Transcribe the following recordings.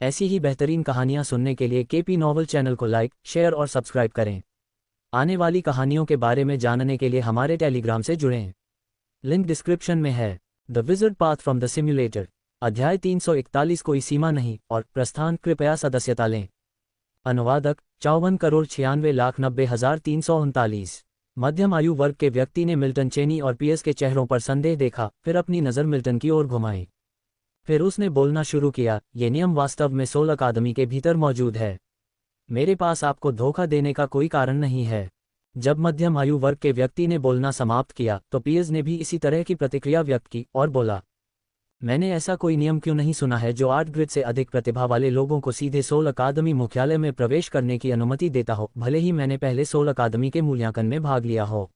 ऐसी ही बेहतरीन कहानियाँ सुनने के लिए केपी नॉवल चैनल को लाइक, शेयर और सब्सक्राइब करें। आने वाली कहानियों के बारे में जानने के लिए हमारे टेलीग्राम से जुड़ें। लिंक डिस्क्रिप्शन में है। The wizard path from the simulator, अध्याय 341, कोई सीमा नहीं और प्रस्थान, कृपया सदस्यता लें। अनुवादक 54,96,90,339। मध्यम आयु वर्ग के व्यक्ति ने मिल्टन चेनी और पीएस के चेहरों पर संदेह देखा, फिर अपनी नज़र मिल्टन की ओर घुमाई। फिर उसने बोलना शुरू किया, ये नियम वास्तव में सोल अकादमी के भीतर मौजूद है। मेरे पास आपको धोखा देने का कोई कारण नहीं है। जब मध्यम आयु वर्ग के व्यक्ति ने बोलना समाप्त किया तो पीएस ने भी इसी तरह की प्रतिक्रिया व्यक्त की और बोला, मैंने ऐसा कोई नियम क्यों नहीं सुना है जो 8 ग्रेड से अधिक प्रतिभा वाले लोगों को सीधे सोल अकादमी मुख्यालय में प्रवेश करने की अनुमति देता हो, भले ही मैंने पहले सोल अकादमी के मूल्यांकन में भाग लिया हो।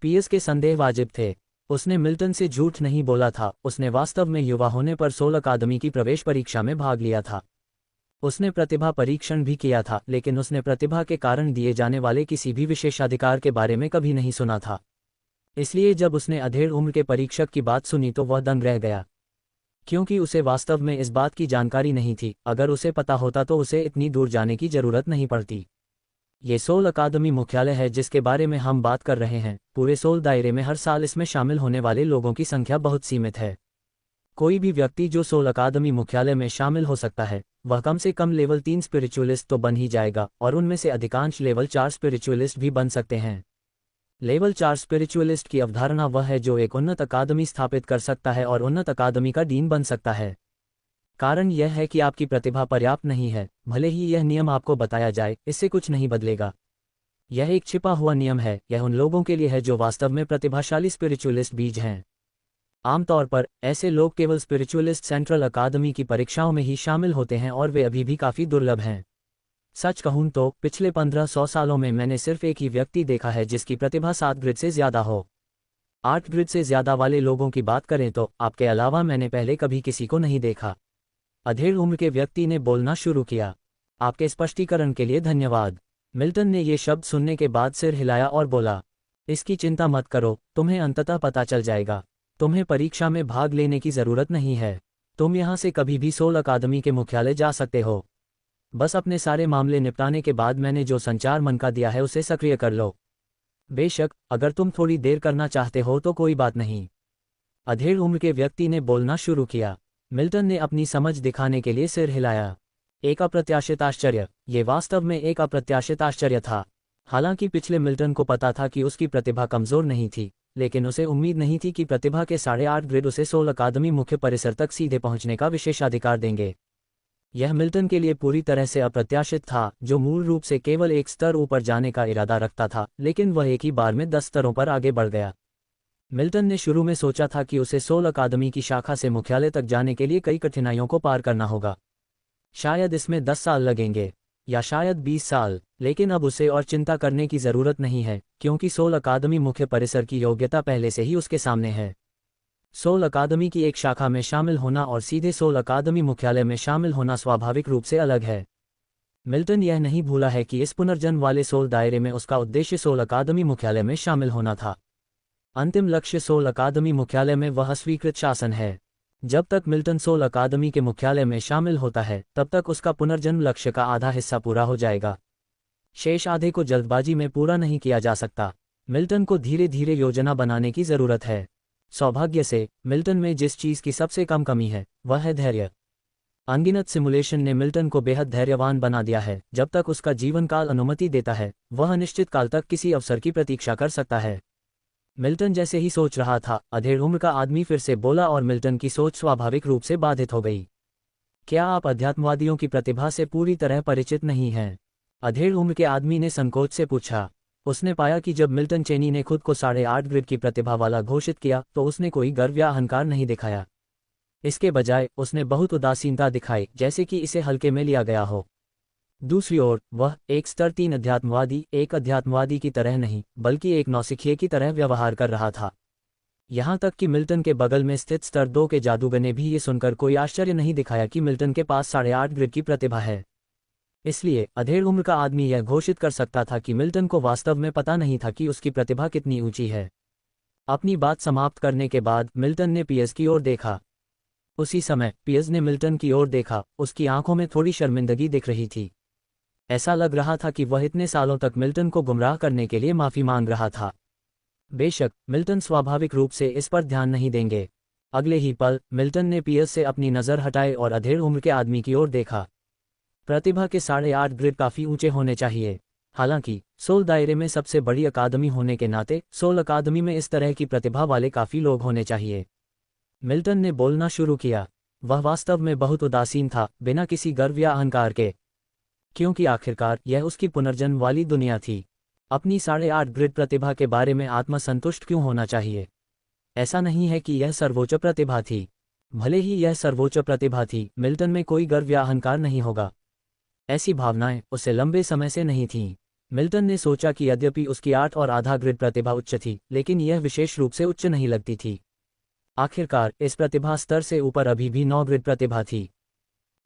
पीएस के संदेह वाजिब थे। उसने मिल्टन से झूठ नहीं बोला था, उसने वास्तव में युवा होने पर सोल अकादमी की प्रवेश परीक्षा में भाग लिया था। उसने प्रतिभा परीक्षण भी किया था, लेकिन उसने प्रतिभा के कारण दिए जाने वाले किसी भी विशेषाधिकार के बारे में कभी नहीं सुना था। इसलिए जब उसने अधेड़ उम्र के परीक्षक की बात सुनी तो वह दंग रह गया, क्योंकि उसे वास्तव में इस बात की जानकारी नहीं थी। अगर उसे पता होता तो उसे इतनी दूर जाने की जरूरत नहीं पड़ती। ये सोल अकादमी मुख्यालय है जिसके बारे में हम बात कर रहे हैं। पूरे सोल दायरे में हर साल इसमें शामिल होने वाले लोगों की संख्या बहुत सीमित है। कोई भी व्यक्ति जो सोल अकादमी मुख्यालय में शामिल हो सकता है, वह कम से कम लेवल 3 स्पिरिचुअलिस्ट तो बन ही जाएगा, और उनमें से अधिकांश लेवल 4 स्पिरिचुअलिस्ट भी बन सकते हैं। लेवल 4 स्पिरिचुअलिस्ट की अवधारणा वह है जो एक उन्नत अकादमी स्थापित कर सकता है और उन्नत अकादमी का डीन बन सकता है। कारण यह है कि आपकी प्रतिभा पर्याप्त नहीं है, भले ही यह नियम आपको बताया जाए, इससे कुछ नहीं बदलेगा। यह एक छिपा हुआ नियम है। यह उन लोगों के लिए है जो वास्तव में प्रतिभाशाली स्पिरिचुअलिस्ट बीज हैं। आमतौर पर ऐसे लोग केवल स्पिरिचुअलिस्ट सेंट्रल अकादमी की परीक्षाओं में ही शामिल होते हैं और वे अभी भी काफ़ी दुर्लभ हैं। सच कहूं तो पिछले 1500 सालों में मैंने सिर्फ एक ही व्यक्ति देखा है जिसकी प्रतिभा 7 ग्रेड से ज़्यादा हो। 8 ग्रेड से ज़्यादा वाले लोगों की बात करें तो आपके अलावा मैंने पहले कभी किसी को नहीं देखा। अधेड़ उम्र के व्यक्ति ने बोलना शुरू किया। आपके स्पष्टीकरण के लिए धन्यवाद। मिल्टन ने ये शब्द सुनने के बाद सिर हिलाया और बोला, इसकी चिंता मत करो, तुम्हें अंततः पता चल जाएगा। तुम्हें परीक्षा में भाग लेने की ज़रूरत नहीं है। तुम यहाँ से कभी भी सोल अकादमी के मुख्यालय जा सकते हो। बस अपने सारे मामले निपटाने के बाद मैंने जो संचार मन का दिया है उसे सक्रिय कर लो। बेशक अगर तुम थोड़ी देर करना चाहते हो तो कोई बात नहीं। अधेड़ उम्र के व्यक्ति ने बोलना शुरू किया। मिल्टन ने अपनी समझ दिखाने के लिए सिर हिलाया। एक अप्रत्याशित आश्चर्य। ये वास्तव में एक अप्रत्याशित आश्चर्य था। हालांकि पिछले मिल्टन को पता था कि उसकी प्रतिभा कमज़ोर नहीं थी, लेकिन उसे उम्मीद नहीं थी कि प्रतिभा के 8.5 ग्रेड उसे सोल अकादमी मुख्य परिसर तक सीधे पहुंचने का विशेषाधिकार देंगे। यह मिल्टन के लिए पूरी तरह से अप्रत्याशित था, जो मूल रूप से केवल एक स्तर ऊपर जाने का इरादा रखता था, लेकिन वह एक ही बार में 10 स्तरों पर आगे बढ़ गया। मिल्टन ने शुरू में सोचा था कि उसे सोल अकादमी की शाखा से मुख्यालय तक जाने के लिए कई कठिनाइयों को पार करना होगा। शायद इसमें 10 साल लगेंगे या शायद 20 साल, लेकिन अब उसे और चिंता करने की ज़रूरत नहीं है, क्योंकि सोल अकादमी मुख्य परिसर की योग्यता पहले से ही उसके सामने है। सोल अकादमी की एक शाखा में शामिल होना और सीधे सोल अकादमी मुख्यालय में शामिल होना स्वाभाविक रूप से अलग है। मिल्टन यह नहीं भूला है कि इस पुनर्जन्म वाले सोल दायरे में उसका उद्देश्य सोल अकादमी मुख्यालय में शामिल होना था। अंतिम लक्ष्य सोल अकादमी मुख्यालय में वह स्वीकृत शासन है। जब तक मिल्टन सोल अकादमी के मुख्यालय में शामिल होता है, तब तक उसका पुनर्जन्म लक्ष्य का आधा हिस्सा पूरा हो जाएगा। शेष आधे को जल्दबाजी में पूरा नहीं किया जा सकता। मिल्टन को धीरे धीरे योजना बनाने की ज़रूरत है। सौभाग्य से मिल्टन में जिस चीज़ की सबसे कम कमी है वह है धैर्य। अनगिनत सिमुलेशन ने मिल्टन को बेहद धैर्यवान बना दिया है। जब तक उसका जीवन काल अनुमति देता है, वह अनिश्चित काल तक किसी अवसर की प्रतीक्षा कर सकता है। मिल्टन जैसे ही सोच रहा था, अधेड़ उम्र का आदमी फिर से बोला और मिल्टन की सोच स्वाभाविक रूप से बाधित हो गई। क्या आप अध्यात्मवादियों की प्रतिभा से पूरी तरह परिचित नहीं हैं? अधेड़ उम्र के आदमी ने संकोच से पूछा। उसने पाया कि जब मिल्टन चेनी ने खुद को 8.5 ग्रेड की प्रतिभा वाला घोषित किया तो उसने कोई गर्व या अहंकार नहीं दिखाया। इसके बजाय उसने बहुत उदासीनता दिखाई, जैसे कि इसे हल्के में लिया गया हो। दूसरी ओर वह एक स्तर 3 अध्यात्मवादी एक अध्यात्मवादी की तरह नहीं, बल्कि एक नौसिखिए की तरह व्यवहार कर रहा था। यहाँ तक कि मिल्टन के बगल में स्थित स्तर 2 के जादूगर ने भी ये सुनकर कोई आश्चर्य नहीं दिखाया कि मिल्टन के पास 8.5 ग्रेड की प्रतिभा है। इसलिए अधेड़ उम्र का आदमी यह घोषित कर सकता था कि मिल्टन को वास्तव में पता नहीं था कि उसकी प्रतिभा कितनी ऊंची है। अपनी बात समाप्त करने के बाद मिल्टन ने पीएस की ओर देखा। उसी समय पियर्स ने मिल्टन की ओर देखा, उसकी आंखों में थोड़ी शर्मिंदगी दिख रही थी। ऐसा लग रहा था कि वह इतने सालों तक मिल्टन को गुमराह करने के लिए माफी मांग रहा था। बेशक मिल्टन स्वाभाविक रूप से इस पर ध्यान नहीं देंगे। अगले ही पल मिल्टन ने पियर्स से अपनी नज़र हटाई और अधेड़ उम्र के आदमी की ओर देखा। प्रतिभा के 8.5 ग्रेड काफ़ी ऊंचे होने चाहिए। हालांकि सोल दायरे में सबसे बड़ी अकादमी होने के नाते सोल अकादमी में इस तरह की प्रतिभा वाले काफ़ी लोग होने चाहिए। मिल्टन ने बोलना शुरू किया। वह वास्तव में बहुत उदासीन था, बिना किसी गर्व या अहंकार के, क्योंकि आखिरकार यह उसकी पुनर्जन्म वाली दुनिया थी। अपनी 8.5 ग्रेड प्रतिभा के बारे में आत्मसंतुष्ट क्यों होना चाहिए? ऐसा नहीं है कि यह सर्वोच्च प्रतिभा थी। भले ही यह सर्वोच्च प्रतिभा थी, मिल्टन में कोई गर्व या अहंकार नहीं होगा। ऐसी भावनाएं उसे लंबे समय से नहीं थीं। मिल्टन ने सोचा कि यद्यपि उसकी 8.5 ग्रेड प्रतिभा उच्च थी, लेकिन यह विशेष रूप से उच्च नहीं लगती थी। आखिरकार इस प्रतिभा स्तर से ऊपर अभी भी 9 ग्रेड प्रतिभा थी।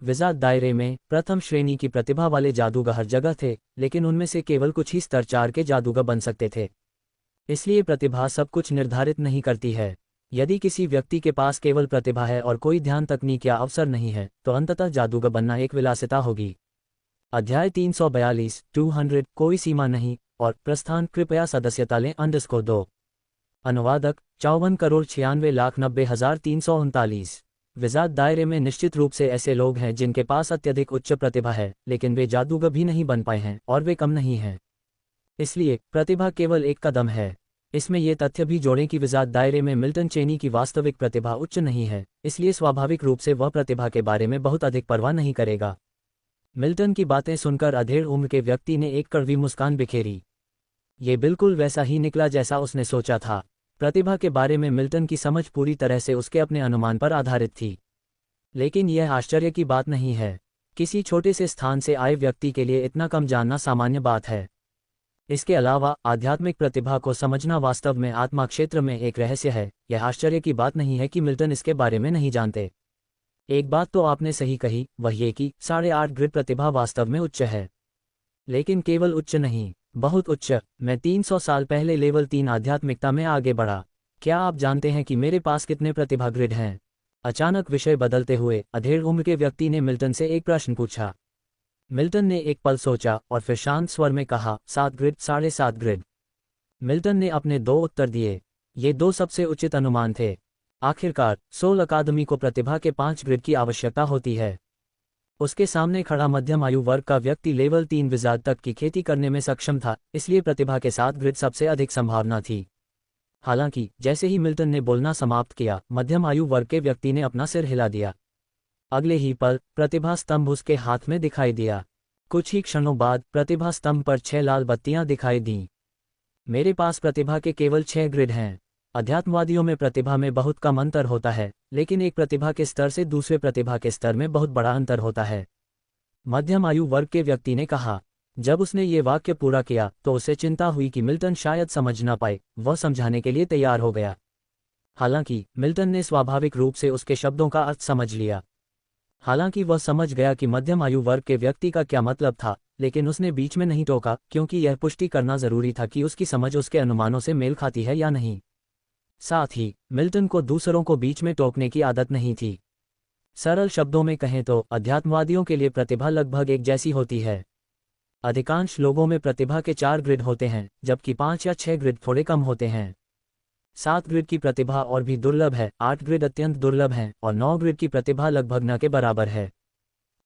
विजार्ड दायरे में प्रथम श्रेणी की प्रतिभा वाले जादूगर हर जगह थे, लेकिन उनमें से केवल कुछ ही स्तर 4 के जादूगर बन सकते थे। इसलिए प्रतिभा सब कुछ निर्धारित नहीं करती है। यदि किसी व्यक्ति के पास केवल प्रतिभा है और कोई ध्यान तकनीक या अवसर नहीं है, तो अंततः जादूगर बनना एक विलासिता होगी। अध्याय 342 200 कोई सीमा नहीं और प्रस्थान कृपया सदस्यता लें _2। अनुवादक 54,96,90,339। विजार्ड दायरे में निश्चित रूप से ऐसे लोग हैं जिनके पास अत्यधिक उच्च प्रतिभा है, लेकिन वे जादूगर भी नहीं बन पाए हैं और वे कम नहीं हैं। इसलिए प्रतिभा केवल एक कदम है। इसमें यह तथ्य भी जोड़ें कि विजार्ड दायरे में मिल्टन चेनी की वास्तविक प्रतिभा उच्च नहीं है, इसलिए स्वाभाविक रूप से वह प्रतिभा के बारे में बहुत अधिक परवाह नहीं करेगा। मिल्टन की बातें सुनकर अधेड़ उम्र के व्यक्ति ने एक कड़वी मुस्कान बिखेरी। ये बिल्कुल वैसा ही निकला जैसा उसने सोचा था। प्रतिभा के बारे में मिल्टन की समझ पूरी तरह से उसके अपने अनुमान पर आधारित थी। लेकिन यह आश्चर्य की बात नहीं है। किसी छोटे से स्थान से आए व्यक्ति के लिए इतना कम जानना सामान्य बात है। इसके अलावा आध्यात्मिक प्रतिभा को समझना वास्तव में आत्मा क्षेत्र में एक रहस्य है। यह आश्चर्य की बात नहीं है कि मिल्टन इसके बारे में नहीं जानते। एक बात तो आपने सही कही, वह ये कि 8.5 ग्रेड प्रतिभा वास्तव में उच्च है। लेकिन केवल उच्च नहीं, बहुत उच्च। मैं 300 साल पहले लेवल 3 आध्यात्मिकता में आगे बढ़ा। क्या आप जानते हैं कि मेरे पास कितने प्रतिभा ग्रेड हैं? अचानक विषय बदलते हुए अधेड़ उम्र के व्यक्ति ने मिल्टन से एक प्रश्न पूछा। मिल्टन ने एक पल सोचा और फिर शांत स्वर में कहा, 7 ग्रेड, 7.5 ग्रेड। मिल्टन ने अपने 2 उत्तर दिए। ये 2 सबसे उचित अनुमान थे। आखिरकार सोल अकादमी को प्रतिभा के 5 ग्रेड की आवश्यकता होती है। उसके सामने खड़ा मध्यम आयु वर्ग का व्यक्ति लेवल 3 विजार्ड तक की खेती करने में सक्षम था, इसलिए प्रतिभा के 7 ग्रेड सबसे अधिक संभावना थी। हालांकि जैसे ही मिल्टन ने बोलना समाप्त किया, मध्यम आयु वर्ग के व्यक्ति ने अपना सिर हिला दिया। अगले ही पल प्रतिभा स्तंभ उसके हाथ में दिखाई दिया। कुछ ही क्षणों बाद प्रतिभा स्तंभ पर 6 लाल बत्तियां दिखाई दीं। मेरे पास प्रतिभा के केवल 6 ग्रेड हैं। अध्यात्मवादियों में प्रतिभा में बहुत कम अंतर होता है, लेकिन एक प्रतिभा के स्तर से दूसरे प्रतिभा के स्तर में बहुत बड़ा अंतर होता है, मध्यम आयु वर्ग के व्यक्ति ने कहा। जब उसने ये वाक्य पूरा किया तो उसे चिंता हुई कि मिल्टन शायद समझ ना पाए। वह समझाने के लिए तैयार हो गया। हालांकि मिल्टन ने स्वाभाविक रूप से उसके शब्दों का अर्थ समझ लिया। हालांकि वह समझ गया कि मध्यम आयु वर्ग के व्यक्ति का क्या मतलब था, लेकिन उसने बीच में नहीं टोका, क्योंकि यह पुष्टि करना जरूरी था कि उसकी समझ उसके अनुमानों से मेल खाती है या नहीं। साथ ही मिल्टन को दूसरों को बीच में टोकने की आदत नहीं थी। सरल शब्दों में कहें तो अध्यात्मवादियों के लिए प्रतिभा लगभग एक जैसी होती है। अधिकांश लोगों में प्रतिभा के 4 ग्रेड होते हैं, जबकि 5 या 6 ग्रेड थोड़े कम होते हैं। 7 ग्रेड की प्रतिभा और भी दुर्लभ है, 8 ग्रेड अत्यंत दुर्लभ है और 9 ग्रेड की प्रतिभा लगभग न के बराबर है।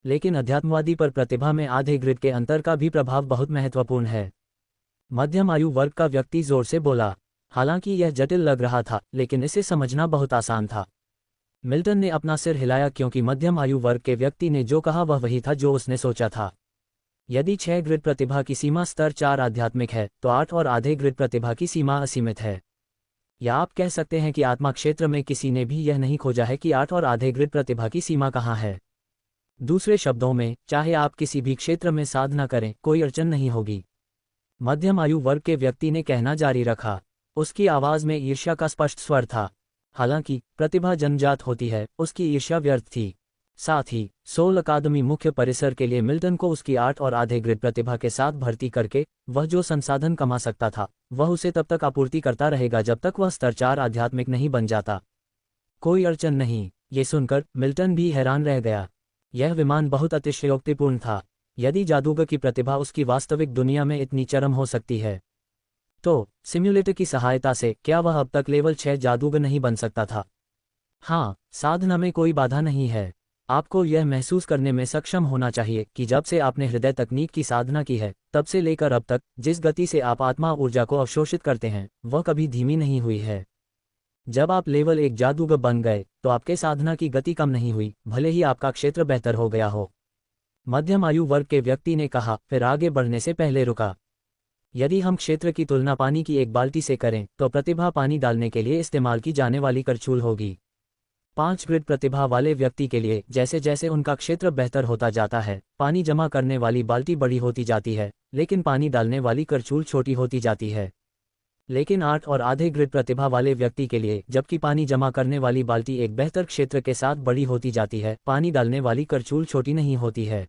लेकिन अध्यात्मवादी पर प्रतिभा में आधे ग्रेड के अंतर का भी प्रभाव बहुत महत्वपूर्ण है। मध्यम आयु वर्ग का व्यक्ति जोर से बोला। हालांकि यह जटिल लग रहा था, लेकिन इसे समझना बहुत आसान था। मिल्टन ने अपना सिर हिलाया, क्योंकि मध्यम आयु वर्ग के व्यक्ति ने जो कहा वह वही था जो उसने सोचा था। यदि 6 ग्रेड प्रतिभा की सीमा स्तर 4 आध्यात्मिक है, तो 8 और आधे ग्रेड प्रतिभा की सीमा असीमित है। या आप कह सकते हैं कि आत्मा क्षेत्र में किसी ने भी यह नहीं खोजा है कि 8 और आधे ग्रेड प्रतिभा की सीमा कहाँ है। दूसरे शब्दों में, चाहे आप किसी भी क्षेत्र में साधना करें, कोई अड़चन नहीं होगी। मध्यम आयु वर्ग के व्यक्ति ने कहना जारी रखा। उसकी आवाज में ईर्ष्या का स्पष्ट स्वर था। हालांकि प्रतिभा जन्मजात होती है, उसकी ईर्ष्या व्यर्थ थी। साथ ही सोल अकादमी मुख्य परिसर के लिए मिल्टन को उसकी 8 और आधे ग्रेड प्रतिभा के साथ भर्ती करके वह जो संसाधन कमा सकता था, वह उसे तब तक आपूर्ति करता रहेगा जब तक वह स्तर 4 आध्यात्मिक नहीं बन जाता। कोई अड़चन नहीं। ये सुनकर मिल्टन भी हैरान रह गया। यह विमान बहुत अतिशयोक्तिपूर्ण था। यदि जादूगर की प्रतिभा उसकी वास्तविक दुनिया में इतनी चरम हो सकती है, तो सिम्युलेटर की सहायता से क्या वह अब तक लेवल 6 जादूगर नहीं बन सकता था? हाँ, साधना में कोई बाधा नहीं है। आपको यह महसूस करने में सक्षम होना चाहिए कि जब से आपने हृदय तकनीक की साधना की है, तब से लेकर अब तक जिस गति से आप आत्मा ऊर्जा को अवशोषित करते हैं, वह कभी धीमी नहीं हुई है। जब आप लेवल 1 जादूगर बन गए, तो आपके साधना की गति कम नहीं हुई, भले ही आपका क्षेत्र बेहतर हो गया हो। मध्यम आयु वर्ग के व्यक्ति ने कहा, फिर आगे बढ़ने से पहले रुका। यदि हम क्षेत्र की तुलना पानी की एक बाल्टी से करें, तो प्रतिभा पानी डालने के लिए इस्तेमाल की जाने वाली करछूल होगी। 5 ग्रिड प्रतिभा वाले व्यक्ति के लिए जैसे जैसे उनका क्षेत्र बेहतर होता जाता है, पानी जमा करने वाली बाल्टी बड़ी होती जाती है, लेकिन पानी डालने वाली करछूल छोटी होती जाती है। लेकिन 8 और आधे ग्रिड प्रतिभा वाले व्यक्ति के लिए, जबकि पानी जमा करने वाली बाल्टी एक बेहतर क्षेत्र के साथ बड़ी होती जाती है, पानी डालने वाली करछूल छोटी नहीं होती है।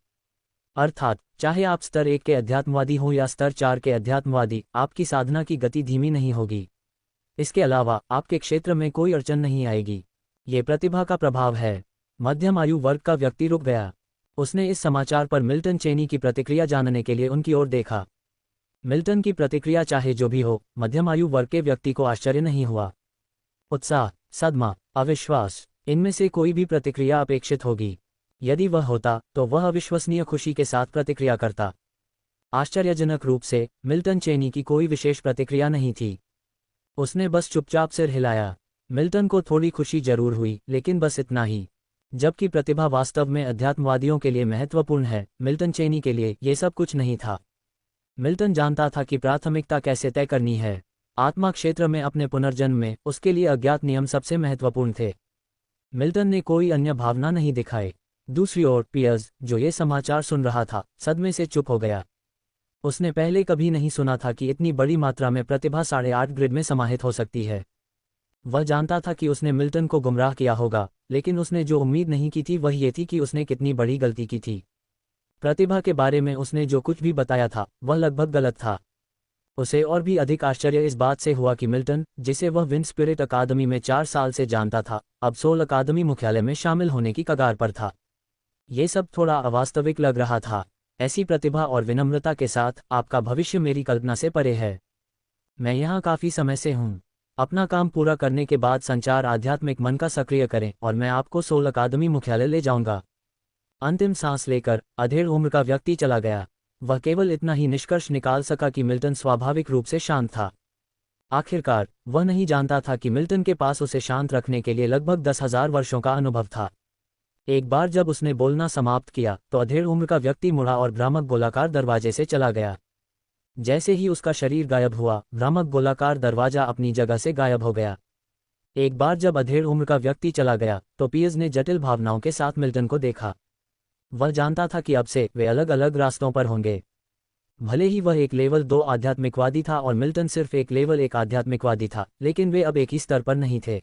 अर्थात चाहे आप स्तर 1 के अध्यात्मवादी हो या स्तर 4 के अध्यात्मवादी, आपकी साधना की गति धीमी नहीं होगी। इसके अलावा आपके क्षेत्र में कोई अड़चन नहीं आएगी। ये प्रतिभा का प्रभाव है। मध्यम आयु वर्ग का व्यक्ति रुक गया। उसने इस समाचार पर मिल्टन चेनी की प्रतिक्रिया जानने के लिए उनकी ओर देखा। मिल्टन की प्रतिक्रिया चाहे जो भी हो, मध्यम आयु वर्ग के व्यक्ति को आश्चर्य नहीं हुआ। उत्साह, सदमा, अविश्वास, इनमें से कोई भी प्रतिक्रिया अपेक्षित होगी। यदि वह होता, तो वह अविश्वसनीय खुशी के साथ प्रतिक्रिया करता। आश्चर्यजनक रूप से मिल्टन चेनी की कोई विशेष प्रतिक्रिया नहीं थी। उसने बस चुपचाप सिर हिलाया। मिल्टन को थोड़ी खुशी जरूर हुई, लेकिन बस इतना ही। जबकि प्रतिभा वास्तव में अध्यात्मवादियों के लिए महत्वपूर्ण है, मिल्टन चेनी के लिए ये सब कुछ नहीं था। मिल्टन जानता था कि प्राथमिकता कैसे तय करनी है। आत्मा क्षेत्र में अपने पुनर्जन्म में उसके लिए अज्ञात नियम सबसे महत्वपूर्ण थे। मिल्टन ने कोई अन्य भावना नहीं दिखाई। दूसरी ओर पियर्स, जो ये समाचार सुन रहा था, सदमे से चुप हो गया। उसने पहले कभी नहीं सुना था कि इतनी बड़ी मात्रा में प्रतिभा 8.5 ग्रिड में समाहित हो सकती है। वह जानता था कि उसने मिल्टन को गुमराह किया होगा, लेकिन उसने जो उम्मीद नहीं की थी वह ये थी कि उसने कितनी बड़ी गलती की थी। प्रतिभा के बारे में उसने जो कुछ भी बताया था, वह लगभग गलत था। उसे और भी अधिक आश्चर्य इस बात से हुआ कि मिल्टन, जिसे वह विंड स्पिरिट अकादमी में 4 साल से जानता था, अब सोल अकादमी मुख्यालय में शामिल होने की कगार पर था। ये सब थोड़ा अवास्तविक लग रहा था। ऐसी प्रतिभा और विनम्रता के साथ, आपका भविष्य मेरी कल्पना से परे है। मैं यहाँ काफी समय से हूँ। अपना काम पूरा करने के बाद संचार आध्यात्मिक मन का सक्रिय करें और मैं आपको सोल अकादमी मुख्यालय ले जाऊंगा। अंतिम सांस लेकर अधेड़ उम्र का व्यक्ति चला गया। वह केवल इतना ही निष्कर्ष निकाल सका कि मिल्टन स्वाभाविक रूप से शांत था। आखिरकार वह नहीं जानता था कि मिल्टन के पास उसे शांत रखने के लिए लगभग 10,000 वर्षों का अनुभव था। एक बार जब उसने बोलना समाप्त किया, तो अधेड़ उम्र का व्यक्ति मुड़ा और भ्रामक गोलाकार दरवाजे से चला गया। जैसे ही उसका शरीर गायब हुआ, भ्रामक गोलाकार दरवाजा अपनी जगह से गायब हो गया। एक बार जब अधेड़ उम्र का व्यक्ति चला गया, तो पियर्स ने जटिल भावनाओं के साथ मिल्टन को देखा। वह जानता था कि अब से वे अलग अलग रास्तों पर होंगे। भले ही वह एक लेवल 2 आध्यात्मिकवादी था और मिल्टन सिर्फ एक लेवल 1 आध्यात्मिकवादी था, लेकिन वे अब एक ही स्तर पर नहीं थे।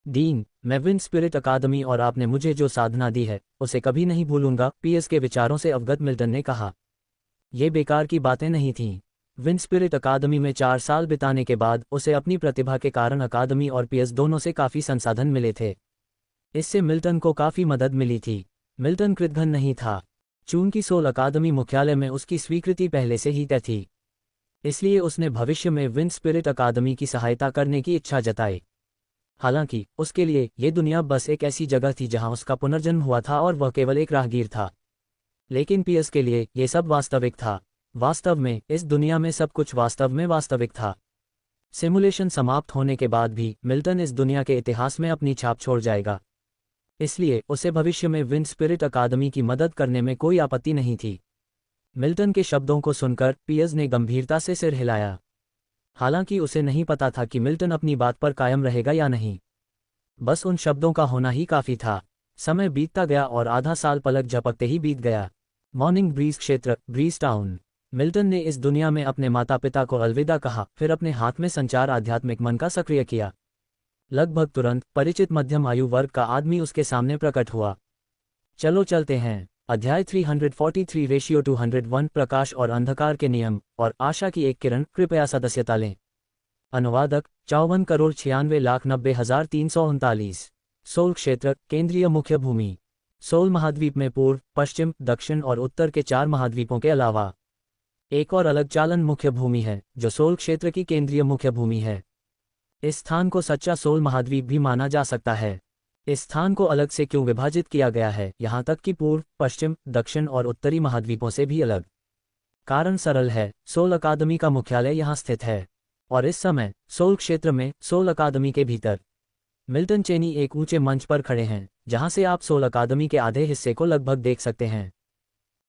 डीन, मैं विंड स्पिरिट अकादमी और आपने मुझे जो साधना दी है, उसे कभी नहीं भूलूंगा, पियर्स के विचारों से अवगत मिल्टन ने कहा। ये बेकार की बातें नहीं थीं। विंड स्पिरिट अकादमी में 4 साल बिताने के बाद उसे अपनी प्रतिभा के कारण अकादमी और पियर्स दोनों से काफ़ी संसाधन मिले थे। इससे मिल्टन को काफ़ी मदद मिली थी। मिल्टन कृतघ्न नहीं था। चूंकि सोल अकादमी मुख्यालय में उसकी स्वीकृति पहले से ही तय थी, इसलिए उसने भविष्य में विंड स्पिरिट अकादमी की सहायता करने की इच्छा जताई। हालांकि उसके लिए ये दुनिया बस एक ऐसी जगह थी जहां उसका पुनर्जन्म हुआ था और वह केवल एक राहगीर था। लेकिन पियर्स के लिए ये सब वास्तविक था। वास्तव में इस दुनिया में सब कुछ वास्तव में वास्तविक था। सिमुलेशन समाप्त होने के बाद भी मिल्टन इस दुनिया के इतिहास में अपनी छाप छोड़ जाएगा। इसलिए उसे भविष्य में विंड स्पिरिट अकादमी की मदद करने में कोई आपत्ति नहीं थी। मिल्टन के शब्दों को सुनकर पियर्स ने गंभीरता से सिर हिलाया। हालांकि उसे नहीं पता था कि मिल्टन अपनी बात पर कायम रहेगा या नहीं। बस उन शब्दों का होना ही काफी था। समय बीतता गया और आधा साल पलक झपकते ही बीत गया। मॉर्निंग ब्रीज क्षेत्र, ब्रीज टाउन। मिल्टन ने इस दुनिया में अपने माता पिता को अलविदा कहा, फिर अपने हाथ में संचार आध्यात्मिक मन का सक्रिय किया। लगभग तुरंत परिचित मध्यम आयु वर्ग का आदमी उसके सामने प्रकट हुआ। चलो चलते हैं। अध्याय 343 रेशियो 201 प्रकाश और अंधकार के नियम और आशा की एक किरण। कृपया सदस्यता लें। अनुवादक 54,96,90,339। सोल क्षेत्र, केंद्रीय मुख्य भूमि। सोल महाद्वीप में पूर्व, पश्चिम, दक्षिण और उत्तर के 4 महाद्वीपों के अलावा एक और अलग चालन मुख्य भूमि है, जो सोल क्षेत्र की केंद्रीय मुख्य भूमि है। इस स्थान को सच्चा सोल महाद्वीप भी माना जा सकता है। इस स्थान को अलग से क्यों विभाजित किया गया है, यहाँ तक कि पूर्व, पश्चिम, दक्षिण और उत्तरी महाद्वीपों से भी अलग? कारण सरल है, सोल अकादमी का मुख्यालय यहाँ स्थित है और इस समय सोल क्षेत्र में सोल अकादमी के भीतर मिल्टन चेनी एक ऊंचे मंच पर खड़े हैं, जहां से आप सोल अकादमी के आधे हिस्से को लगभग देख सकते हैं।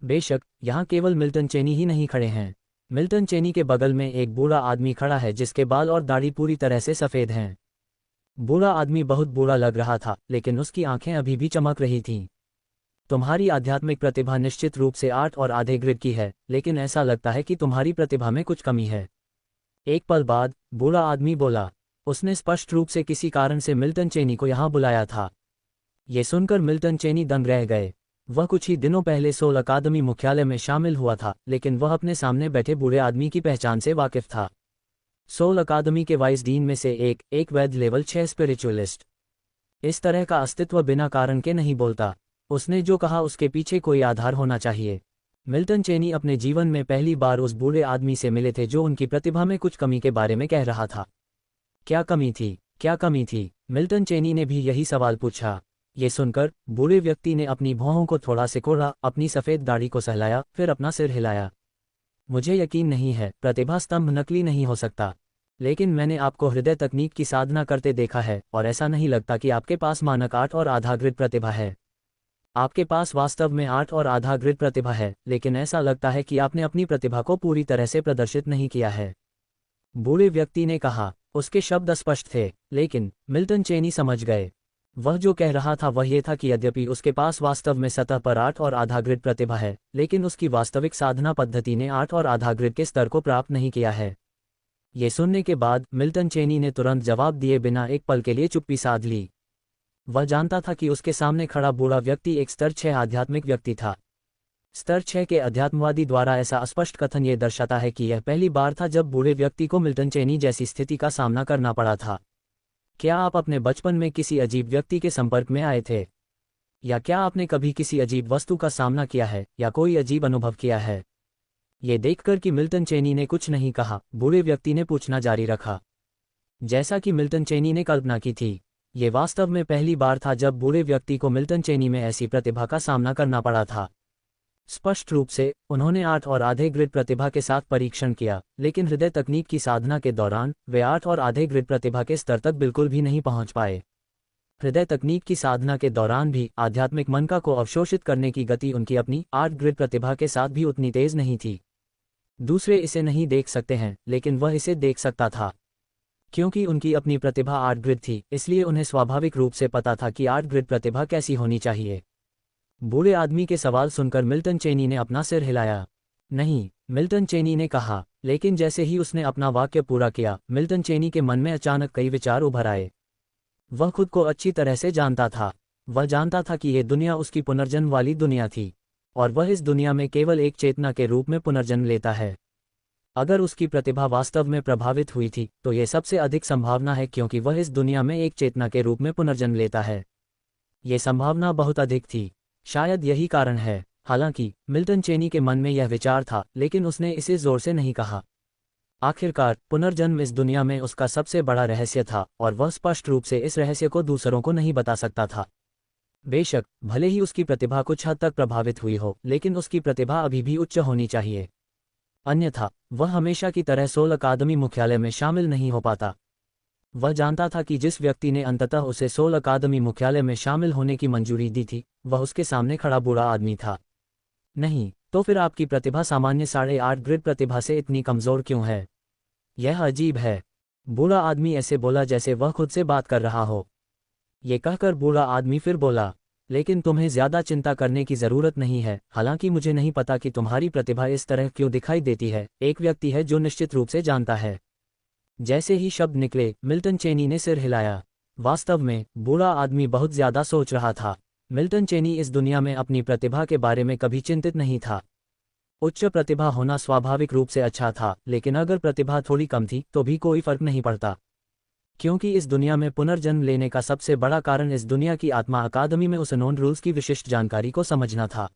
बेशक यहाँ केवल मिल्टन चेनी ही नहीं खड़े हैं। मिल्टन चेनी के बगल में एक बूढ़ा आदमी खड़ा है जिसके बाल और दाढ़ी पूरी तरह से सफ़ेद हैं। बूढ़ा आदमी बहुत बूढ़ा लग रहा था, लेकिन उसकी आंखें अभी भी चमक रही थीं। तुम्हारी आध्यात्मिक प्रतिभा निश्चित रूप से 8 और आधे ग्रिड की है, लेकिन ऐसा लगता है कि तुम्हारी प्रतिभा में कुछ कमी है। एक पल बाद बूढ़ा आदमी बोला। उसने स्पष्ट रूप से किसी कारण से मिल्टन चेनी को यहाँ बुलाया था। ये सुनकर मिल्टन चेनी दंग रह गए। वह कुछ ही दिनों पहले सोल अकादमी मुख्यालय में शामिल हुआ था, लेकिन वह अपने सामने बैठे बूढ़े आदमी की पहचान से वाकिफ था। सोल अकादमी के वाइस डीन में से एक वैध लेवल 6 स्पिरिचुअलिस्ट। इस तरह का अस्तित्व बिना कारण के नहीं बोलता। उसने जो कहा उसके पीछे कोई आधार होना चाहिए। मिल्टन चेनी अपने जीवन में पहली बार उस बूढ़े आदमी से मिले थे जो उनकी प्रतिभा में कुछ कमी के बारे में कह रहा था। क्या कमी थी? क्या कमी थी? मिल्टन चेनी ने भी यही सवाल पूछा। ये सुनकर बूढ़े व्यक्ति ने अपनी भौहों को थोड़ा सिकोड़ा, अपनी सफ़ेद दाढ़ी को सहलाया, फिर अपना सिर हिलाया। मुझे यकीन नहीं है, प्रतिभा स्तंभ नकली नहीं हो सकता, लेकिन मैंने आपको हृदय तकनीक की साधना करते देखा है और ऐसा नहीं लगता कि आपके पास मानक 8 और आधा ग्रिड प्रतिभा है। आपके पास वास्तव में 8 और आधा ग्रिड प्रतिभा है, लेकिन ऐसा लगता है कि आपने अपनी प्रतिभा को पूरी तरह से प्रदर्शित नहीं किया है। बूढ़े व्यक्ति ने कहा। उसके शब्द अस्पष्ट थे, लेकिन मिल्टन चेनी समझ गए। वह जो कह रहा था वह ये था कि यद्यपि उसके पास वास्तव में सतह पर 8 और आधा ग्रिड प्रतिभा है, लेकिन उसकी वास्तविक साधना पद्धति ने 8 और आधा ग्रिड के स्तर को प्राप्त नहीं किया है। ये सुनने के बाद मिल्टन चेनी ने तुरंत जवाब दिए बिना एक पल के लिए चुप्पी साध ली। वह जानता था कि उसके सामने खड़ा बूढ़ा व्यक्ति एक स्तर 6 आध्यात्मिक व्यक्ति था। स्तर 6 के अध्यात्मवादी द्वारा ऐसा स्पष्ट कथन ये दर्शाता है कि यह पहली बार था जब बूढ़े व्यक्ति को मिल्टन चेनी जैसी स्थिति का सामना करना पड़ा था। क्या आप अपने बचपन में किसी अजीब व्यक्ति के संपर्क में आए थे? या क्या आपने कभी किसी अजीब वस्तु का सामना किया है या कोई अजीब अनुभव किया है? ये देखकर कि मिल्टन चेनी ने कुछ नहीं कहा, बूढ़े व्यक्ति ने पूछना जारी रखा। जैसा कि मिल्टन चेनी ने कल्पना की थी, ये वास्तव में पहली बार था जब बूढ़े व्यक्ति को मिल्टन चेनी में ऐसी प्रतिभा का सामना करना पड़ा था। स्पष्ट रूप से उन्होंने 8 और आधे ग्रिड प्रतिभा के साथ परीक्षण किया, लेकिन हृदय तकनीक की साधना के दौरान वे 8 और आधे ग्रिड प्रतिभा के स्तर तक बिल्कुल भी नहीं पहुंच पाए। हृदय तकनीक की साधना के दौरान भी आध्यात्मिक मनका को अवशोषित करने की गति उनकी अपनी 8 ग्रिड प्रतिभा के साथ भी उतनी तेज नहीं थी। दूसरे इसे नहीं देख सकते हैं, लेकिन वह इसे देख सकता था। क्योंकि उनकी अपनी प्रतिभा 8 ग्रिड थी, इसलिए उन्हें स्वाभाविक रूप से पता था कि 8 ग्रिड प्रतिभा कैसी होनी चाहिए। बूढ़े आदमी के सवाल सुनकर मिल्टन चेनी ने अपना सिर हिलाया। नहीं, मिल्टन चेनी ने कहा, लेकिन जैसे ही उसने अपना वाक्य पूरा किया, मिल्टन चेनी के मन में अचानक कई विचार उभर आए। वह खुद को अच्छी तरह से जानता था। वह जानता था कि यह दुनिया उसकी पुनर्जन्म वाली दुनिया थी, और वह इस दुनिया में केवल एक चेतना के रूप में पुनर्जन्म लेता है। अगर उसकी प्रतिभा वास्तव में प्रभावित हुई थी, तो यह सबसे अधिक संभावना है क्योंकि वह इस दुनिया में एक चेतना के रूप में पुनर्जन्म लेता है। ये संभावना बहुत अधिक थी। शायद यही कारण है। हालांकि मिल्टन चेनी के मन में यह विचार था, लेकिन उसने इसे जोर से नहीं कहा। आखिरकार पुनर्जन्म इस दुनिया में उसका सबसे बड़ा रहस्य था, और वह स्पष्ट रूप से इस रहस्य को दूसरों को नहीं बता सकता था। बेशक भले ही उसकी प्रतिभा कुछ हद तक प्रभावित हुई हो, लेकिन उसकी प्रतिभा अभी भी उच्च होनी चाहिए, अन्यथा वह हमेशा की तरह सोल अकादमी मुख्यालय में शामिल नहीं हो पाता। वह जानता था कि जिस व्यक्ति ने अंततः उसे सोल अकादमी मुख्यालय में शामिल होने की मंजूरी दी थी, वह उसके सामने खड़ा बूढ़ा आदमी था। नहीं, तो फिर आपकी प्रतिभा सामान्य 8.5 ग्रिड प्रतिभा से इतनी कमज़ोर क्यों है? यह अजीब है। बूढ़ा आदमी ऐसे बोला जैसे वह खुद से बात कर रहा हो। ये कहकर बूढ़ा आदमी फिर बोला, लेकिन तुम्हें ज़्यादा चिंता करने की ज़रूरत नहीं है। हालांकि मुझे नहीं पता कि तुम्हारी प्रतिभा इस तरह क्यों दिखाई देती है। एक व्यक्ति है जो निश्चित रूप से जानता है। जैसे ही शब्द निकले, मिल्टन चेनी ने सिर हिलाया। वास्तव में बूढ़ा आदमी बहुत ज़्यादा सोच रहा था। मिल्टन चेनी इस दुनिया में अपनी प्रतिभा के बारे में कभी चिंतित नहीं था। उच्च प्रतिभा होना स्वाभाविक रूप से अच्छा था, लेकिन अगर प्रतिभा थोड़ी कम थी तो भी कोई फर्क नहीं पड़ता। क्योंकि इस दुनिया में पुनर्जन्म लेने का सबसे बड़ा कारण इस दुनिया की आत्मा अकादमी में उस अनोन रूल्स की विशिष्ट जानकारी को समझना था।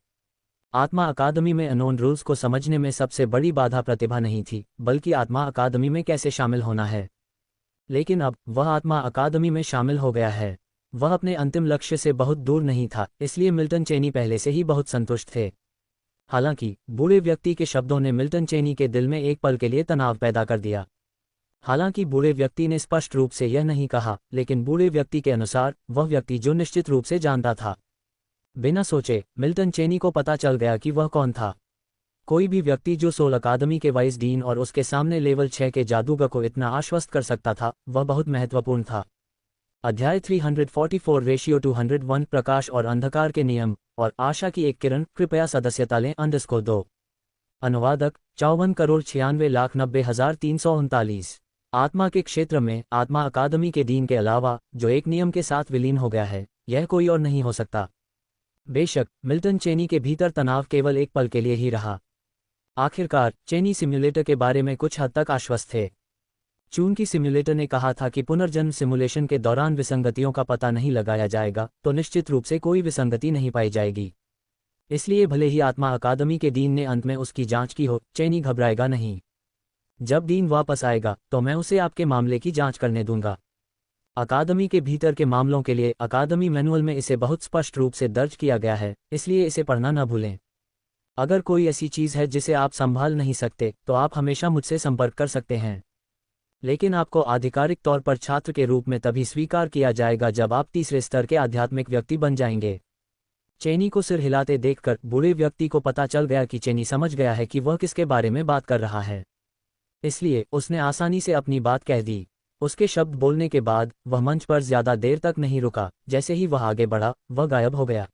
आत्मा अकादमी में अनोन रूल्स को समझने में सबसे बड़ी बाधा प्रतिभा नहीं थी, बल्कि आत्मा अकादमी में कैसे शामिल होना है। लेकिन अब वह आत्मा अकादमी में शामिल हो गया है। वह अपने अंतिम लक्ष्य से बहुत दूर नहीं था, इसलिए मिल्टन चेनी पहले से ही बहुत संतुष्ट थे। हालांकि बूढ़े व्यक्ति के शब्दों ने मिल्टन चेनी के दिल में एक पल के लिए तनाव पैदा कर दिया। हालांकि बूढ़े व्यक्ति ने स्पष्ट रूप से यह नहीं कहा, लेकिन बूढ़े व्यक्ति के अनुसार वह व्यक्ति जो निश्चित रूप से जानता था। बिना सोचे मिल्टन चेनी को पता चल गया कि वह कौन था। कोई भी व्यक्ति जो सोल अकादमी के वाइस डीन और उसके सामने लेवल 6 के जादूगर को इतना आश्वस्त कर सकता था, वह बहुत महत्वपूर्ण था। अध्याय 344 रेशियो 201 प्रकाश और अंधकार के नियम और आशा की एक किरण। कृपया सदस्यता लें _2। अनुवादक 54,96,90,339। आत्मा के क्षेत्र में आत्मा अकादमी के डीन के अलावा जो एक नियम के साथ विलीन हो गया है, यह कोई और नहीं हो सकता। बेशक मिल्टन चेनी के भीतर तनाव केवल एक पल के लिए ही रहा। आखिरकार चेनी सिम्युलेटर के बारे में कुछ हद तक आश्वस्त थे। चूंकि सिम्युलेटर ने कहा था कि पुनर्जन्म सिमुलेशन के दौरान विसंगतियों का पता नहीं लगाया जाएगा, तो निश्चित रूप से कोई विसंगति नहीं पाई जाएगी। इसलिए भले ही आत्मा अकादमी के डीन ने अंत में उसकी जांच की हो, चेनी घबराएगा नहीं। जब डीन वापस आएगा तो मैं उसे आपके मामले की जांच करने दूंगा। अकादमी के भीतर के मामलों के लिए अकादमी मैनुअल में इसे बहुत स्पष्ट रूप से दर्ज किया गया है, इसलिए इसे पढ़ना न भूलें। अगर कोई ऐसी चीज़ है जिसे आप संभाल नहीं सकते, तो आप हमेशा मुझसे संपर्क कर सकते हैं। लेकिन आपको आधिकारिक तौर पर छात्र के रूप में तभी स्वीकार किया जाएगा जब आप तीसरे स्तर के आध्यात्मिक व्यक्ति बन जाएंगे। चेनी को सिर हिलाते देखकर बूढ़े व्यक्ति को पता चल गया कि चेनी समझ गया है कि वह किसके बारे में बात कर रहा है, इसलिए उसने आसानी से अपनी बात कह दी। उसके शब्द बोलने के बाद वह मंच पर ज्यादा देर तक नहीं रुका। जैसे ही वह आगे बढ़ा, वह गायब हो गया।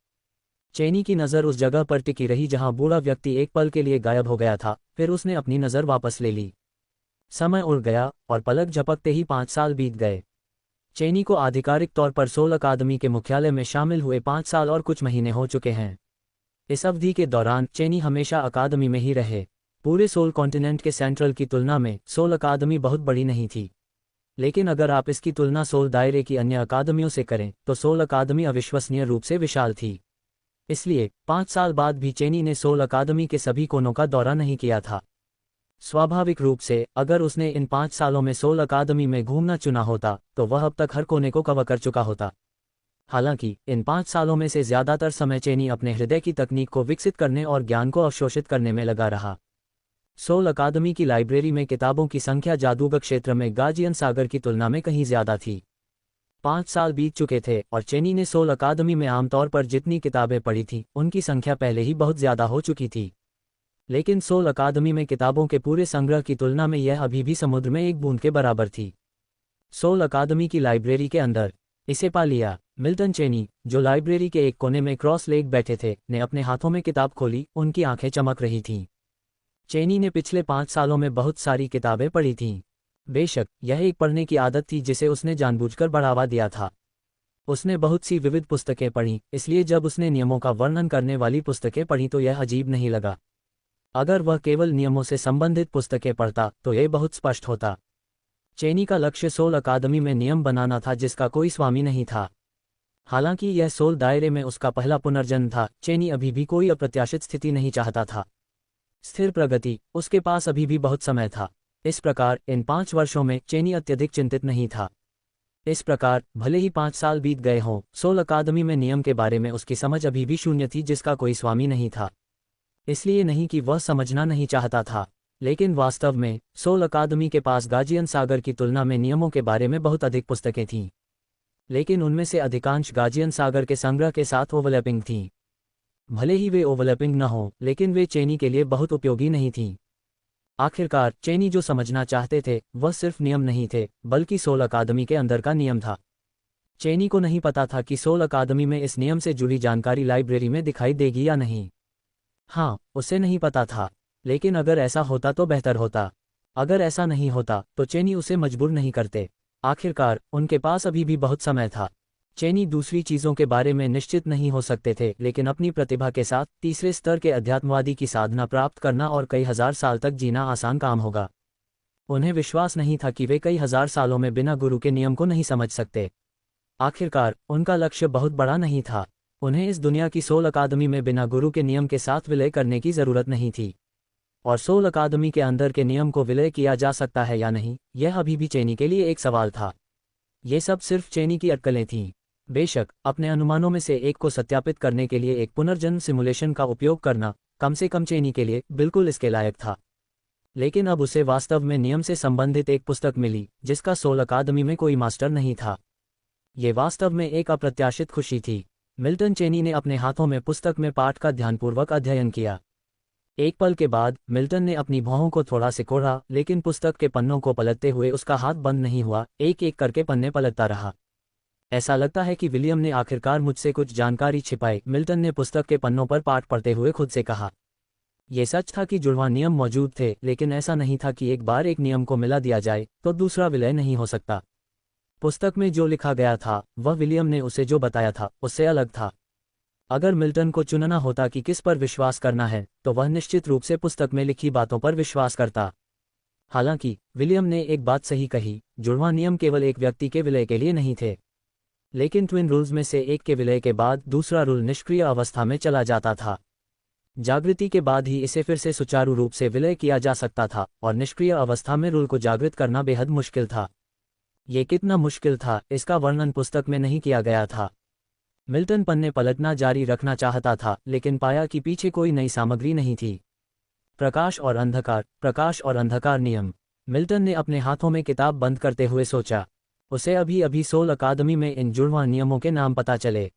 चेनी की नज़र उस जगह पर टिकी रही जहां बूढ़ा व्यक्ति एक पल के लिए गायब हो गया था, फिर उसने अपनी नज़र वापस ले ली। समय उड़ गया और पलक झपकते ही 5 साल बीत गए। चेनी को आधिकारिक तौर पर सोल अकादमी के मुख्यालय में शामिल हुए 5 साल और कुछ महीने हो चुके हैं। इस अवधि के दौरान चेनी हमेशा अकादमी में ही रहे। पूरे सोल कॉन्टिनेंट के सेंट्रल की तुलना में सोल अकादमी बहुत बड़ी नहीं थी, लेकिन अगर आप इसकी तुलना सोल दायरे की अन्य अकादमियों से करें तो सोल अकादमी अविश्वसनीय रूप से विशाल थी। इसलिए 5 साल बाद भी चेनी ने सोल अकादमी के सभी कोनों का दौरा नहीं किया था। स्वाभाविक रूप से अगर उसने इन 5 सालों में सोल अकादमी में घूमना चुना होता तो वह अब तक हर कोने को कवर कर चुका होता। हालांकि इन 5 सालों में से ज्यादातर समय चेनी अपने हृदय की तकनीक को विकसित करने और ज्ञान को अवशोषित करने में लगा रहा। सोल अकादमी की लाइब्रेरी में किताबों की संख्या जादूगर क्षेत्र में गाजियन सागर की तुलना में कहीं ज्यादा थी। 5 साल बीत चुके थे और चेनी ने सोल अकादमी में आमतौर पर जितनी किताबें पढ़ी थीं, उनकी संख्या पहले ही बहुत ज्यादा हो चुकी थी। लेकिन सोल अकादमी में किताबों के पूरे संग्रह की तुलना में यह अभी भी समुद्र में एक बूंद के बराबर थी। सोल अकादमी की लाइब्रेरी के अंदर इसे पा लिया। मिल्टन चेनी, जो लाइब्रेरी के एक कोने में क्रॉस लेग बैठे थे, ने अपने हाथों में किताब खोली। उनकी आंखें चमक रही थीं। चेनी ने पिछले 5 सालों में बहुत सारी किताबें पढ़ी थीं। बेशक यह एक पढ़ने की आदत थी जिसे उसने जानबूझकर बढ़ावा दिया था। उसने बहुत सी विविध पुस्तकें पढ़ीं, इसलिए जब उसने नियमों का वर्णन करने वाली पुस्तकें पढ़ीं तो यह अजीब नहीं लगा। अगर वह केवल नियमों से संबंधित पुस्तकें पढ़ता तो यह बहुत स्पष्ट होता। चेनी का लक्ष्य सोल अकादमी में नियम बनाना था जिसका कोई स्वामी नहीं था। हालांकि यह सोल दायरे में उसका पहला पुनर्जन्म था, चेनी अभी भी कोई अप्रत्याशित स्थिति नहीं चाहता था। स्थिर प्रगति, उसके पास अभी भी बहुत समय था। इस प्रकार इन 5 वर्षों में चेनी अत्यधिक चिंतित नहीं था। इस प्रकार भले ही 5 साल बीत गए हों, सोल अकादमी में नियम के बारे में उसकी समझ अभी भी शून्य थी जिसका कोई स्वामी नहीं था। इसलिए नहीं कि वह समझना नहीं चाहता था, लेकिन वास्तव में सोल अकादमी के पास गाजियन सागर की तुलना में नियमों के बारे में बहुत अधिक पुस्तकें थीं। लेकिन उनमें से अधिकांश गाजियन सागर के संग्रह के साथ ओवरलैपिंग थीं। भले ही वे ओवरलैपिंग न हों, लेकिन वे चेनी के लिए बहुत उपयोगी नहीं थीं। आखिरकार चेनी जो समझना चाहते थे वह सिर्फ नियम नहीं थे, बल्कि सोल अकादमी के अंदर का नियम था। चेनी को नहीं पता था कि सोल अकादमी में इस नियम से जुड़ी जानकारी लाइब्रेरी में दिखाई देगी या नहीं। हाँ, उसे नहीं पता था, लेकिन अगर ऐसा होता तो बेहतर होता। अगर ऐसा नहीं होता तो चेनी उसे मजबूर नहीं करते। आखिरकार उनके पास अभी भी बहुत समय था। चेनी दूसरी चीज़ों के बारे में निश्चित नहीं हो सकते थे, लेकिन अपनी प्रतिभा के साथ तीसरे स्तर के अध्यात्मवादी की साधना प्राप्त करना और कई हजार साल तक जीना आसान काम होगा। उन्हें विश्वास नहीं था कि वे कई हजार सालों में बिना गुरु के नियम को नहीं समझ सकते। आखिरकार उनका लक्ष्य बहुत बड़ा नहीं था। उन्हें इस दुनिया की सोल अकादमी में बिना गुरु के नियम के साथ विलय करने की जरूरत नहीं थी। और सोल अकादमी के अंदर के नियम को विलय किया जा सकता है या नहीं, यह अभी भी चेनी के लिए एक सवाल था। ये सब सिर्फ चेनी की अटकलें थीं। बेशक अपने अनुमानों में से एक को सत्यापित करने के लिए एक पुनर्जन्म सिमुलेशन का उपयोग करना कम से कम चेनी के लिए बिल्कुल इसके लायक था। लेकिन अब उसे वास्तव में नियम से संबंधित एक पुस्तक मिली जिसका सोल अकादमी में कोई मास्टर नहीं था। ये वास्तव में एक अप्रत्याशित खुशी थी। मिल्टन चेनी ने अपने हाथों में पुस्तक में पाठ का ध्यानपूर्वक अध्ययन किया। एक पल के बाद मिल्टन ने अपनी भौहों को थोड़ा सिकोड़ा, लेकिन पुस्तक के पन्नों को पलटते हुए उसका हाथ बंद नहीं हुआ। एक एक करके पन्ने पलटता रहा। ऐसा लगता है कि विलियम ने आखिरकार मुझसे कुछ जानकारी छिपाई, मिल्टन ने पुस्तक के पन्नों पर पाठ पढ़ते हुए खुद से कहा। यह सच था कि जुड़वां नियम मौजूद थे, लेकिन ऐसा नहीं था कि एक बार एक नियम को मिला दिया जाए तो दूसरा विलय नहीं हो सकता। पुस्तक में जो लिखा गया था वह विलियम ने उसे जो बताया था उससे अलग था। अगर मिल्टन को चुनना होता कि किस पर विश्वास करना है तो वह निश्चित रूप से पुस्तक में लिखी बातों पर विश्वास करता। हालांकि विलियम ने एक बात सही कही, जुड़वां नियम केवल एक व्यक्ति के विलय के लिए नहीं थे। लेकिन ट्विन रूल्स में से एक के विलय के बाद दूसरा रूल निष्क्रिय अवस्था में चला जाता था। जागृति के बाद ही इसे फिर से सुचारू रूप से विलय किया जा सकता था, और निष्क्रिय अवस्था में रूल को जागृत करना बेहद मुश्किल था। ये कितना मुश्किल था इसका वर्णन पुस्तक में नहीं किया गया था। मिल्टन पन्ने पलटना जारी रखना चाहता था, लेकिन पाया कि पीछे कोई नई सामग्री नहीं थी। प्रकाश और अंधकार नियम। मिल्टन ने अपने हाथों में किताब बंद करते हुए सोचा। उसे अभी अभी सोल अकादमी में इन जुड़वां नियमों के नाम पता चले।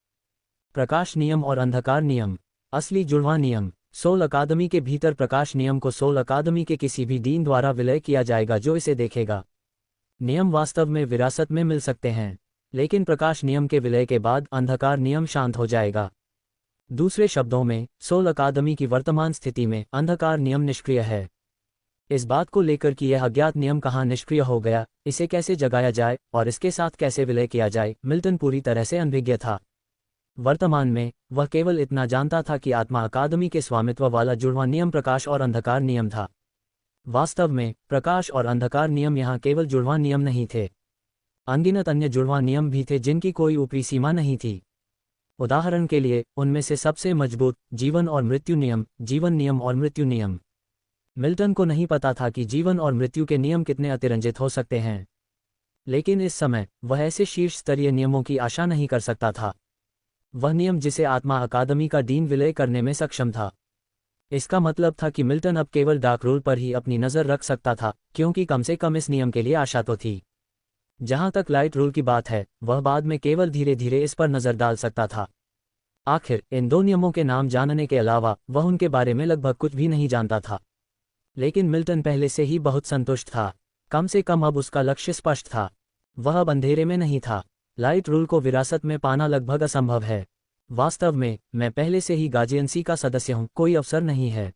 प्रकाश नियम और अंधकार नियम। असली जुड़वां नियम। सोल अकादमी के भीतर प्रकाश नियम को सोल अकादमी के किसी भी डीन द्वारा विलय किया जाएगा जो इसे देखेगा। नियम वास्तव में विरासत में मिल सकते हैं, लेकिन प्रकाश नियम के विलय के बाद अंधकार नियम शांत हो जाएगा। दूसरे शब्दों में, सोल अकादमी की वर्तमान स्थिति में अंधकार नियम निष्क्रिय है। इस बात को लेकर कि यह अज्ञात नियम कहाँ निष्क्रिय हो गया, इसे कैसे जगाया जाए और इसके साथ कैसे विलय किया जाए, मिल्टन पूरी तरह से अनभिज्ञ था। वर्तमान में वह केवल इतना जानता था कि आत्मा अकादमी के स्वामित्व वाला जुड़वां नियम प्रकाश और अंधकार नियम था। वास्तव में प्रकाश और अंधकार नियम यहाँ केवल जुड़वां नियम नहीं थे। अनगिनत अन्य जुड़वां नियम भी थे जिनकी कोई ऊपरी सीमा नहीं थी। उदाहरण के लिए उनमें से सबसे मजबूत जीवन और मृत्यु नियम, जीवन नियम और मृत्यु नियम। मिल्टन को नहीं पता था कि जीवन और मृत्यु के नियम कितने अतिरंजित हो सकते हैं, लेकिन इस समय वह ऐसे शीर्ष स्तरीय नियमों की आशा नहीं कर सकता था। वह नियम जिसे आत्मा अकादमी का डीन विलय करने में सक्षम था। इसका मतलब था कि मिल्टन अब केवल डार्क रूल पर ही अपनी नज़र रख सकता था, क्योंकि कम से कम इस नियम के लिए आशा तो थी। जहां तक लाइट रूल की बात है, वह बाद में केवल धीरे धीरे इस पर नज़र डाल सकता था। आखिर इन दो नियमों के नाम जानने के अलावा वह उनके बारे में लगभग कुछ भी नहीं जानता था। लेकिन मिल्टन पहले से ही बहुत संतुष्ट था। कम से कम अब उसका लक्ष्य स्पष्ट था। वह अब अंधेरे में नहीं था। लाइट रूल को विरासत में पाना लगभग असंभव है। वास्तव में मैं पहले से ही गार्जियंसी का सदस्य हूं, कोई अवसर नहीं है।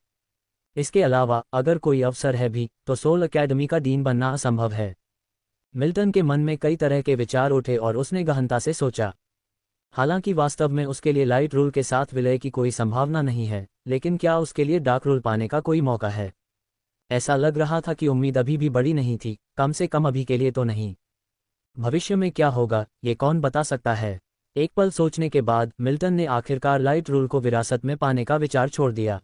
इसके अलावा अगर कोई अवसर है भी तो सोल अकेडमी का डीन बनना असंभव है। मिल्टन के मन में कई तरह के विचार उठे और उसने गहनता से सोचा। हालांकि वास्तव में उसके लिए लाइट रूल के साथ विलय की कोई संभावना नहीं है, लेकिन क्या उसके लिए डार्क रूल पाने का कोई मौका है? ऐसा लग रहा था कि उम्मीद अभी भी बड़ी नहीं थी, कम से कम अभी के लिए तो नहीं। भविष्य में क्या होगा ये कौन बता सकता है? एक पल सोचने के बाद मिल्टन ने आखिरकार लाइट रूल को विरासत में पाने का विचार छोड़ दिया।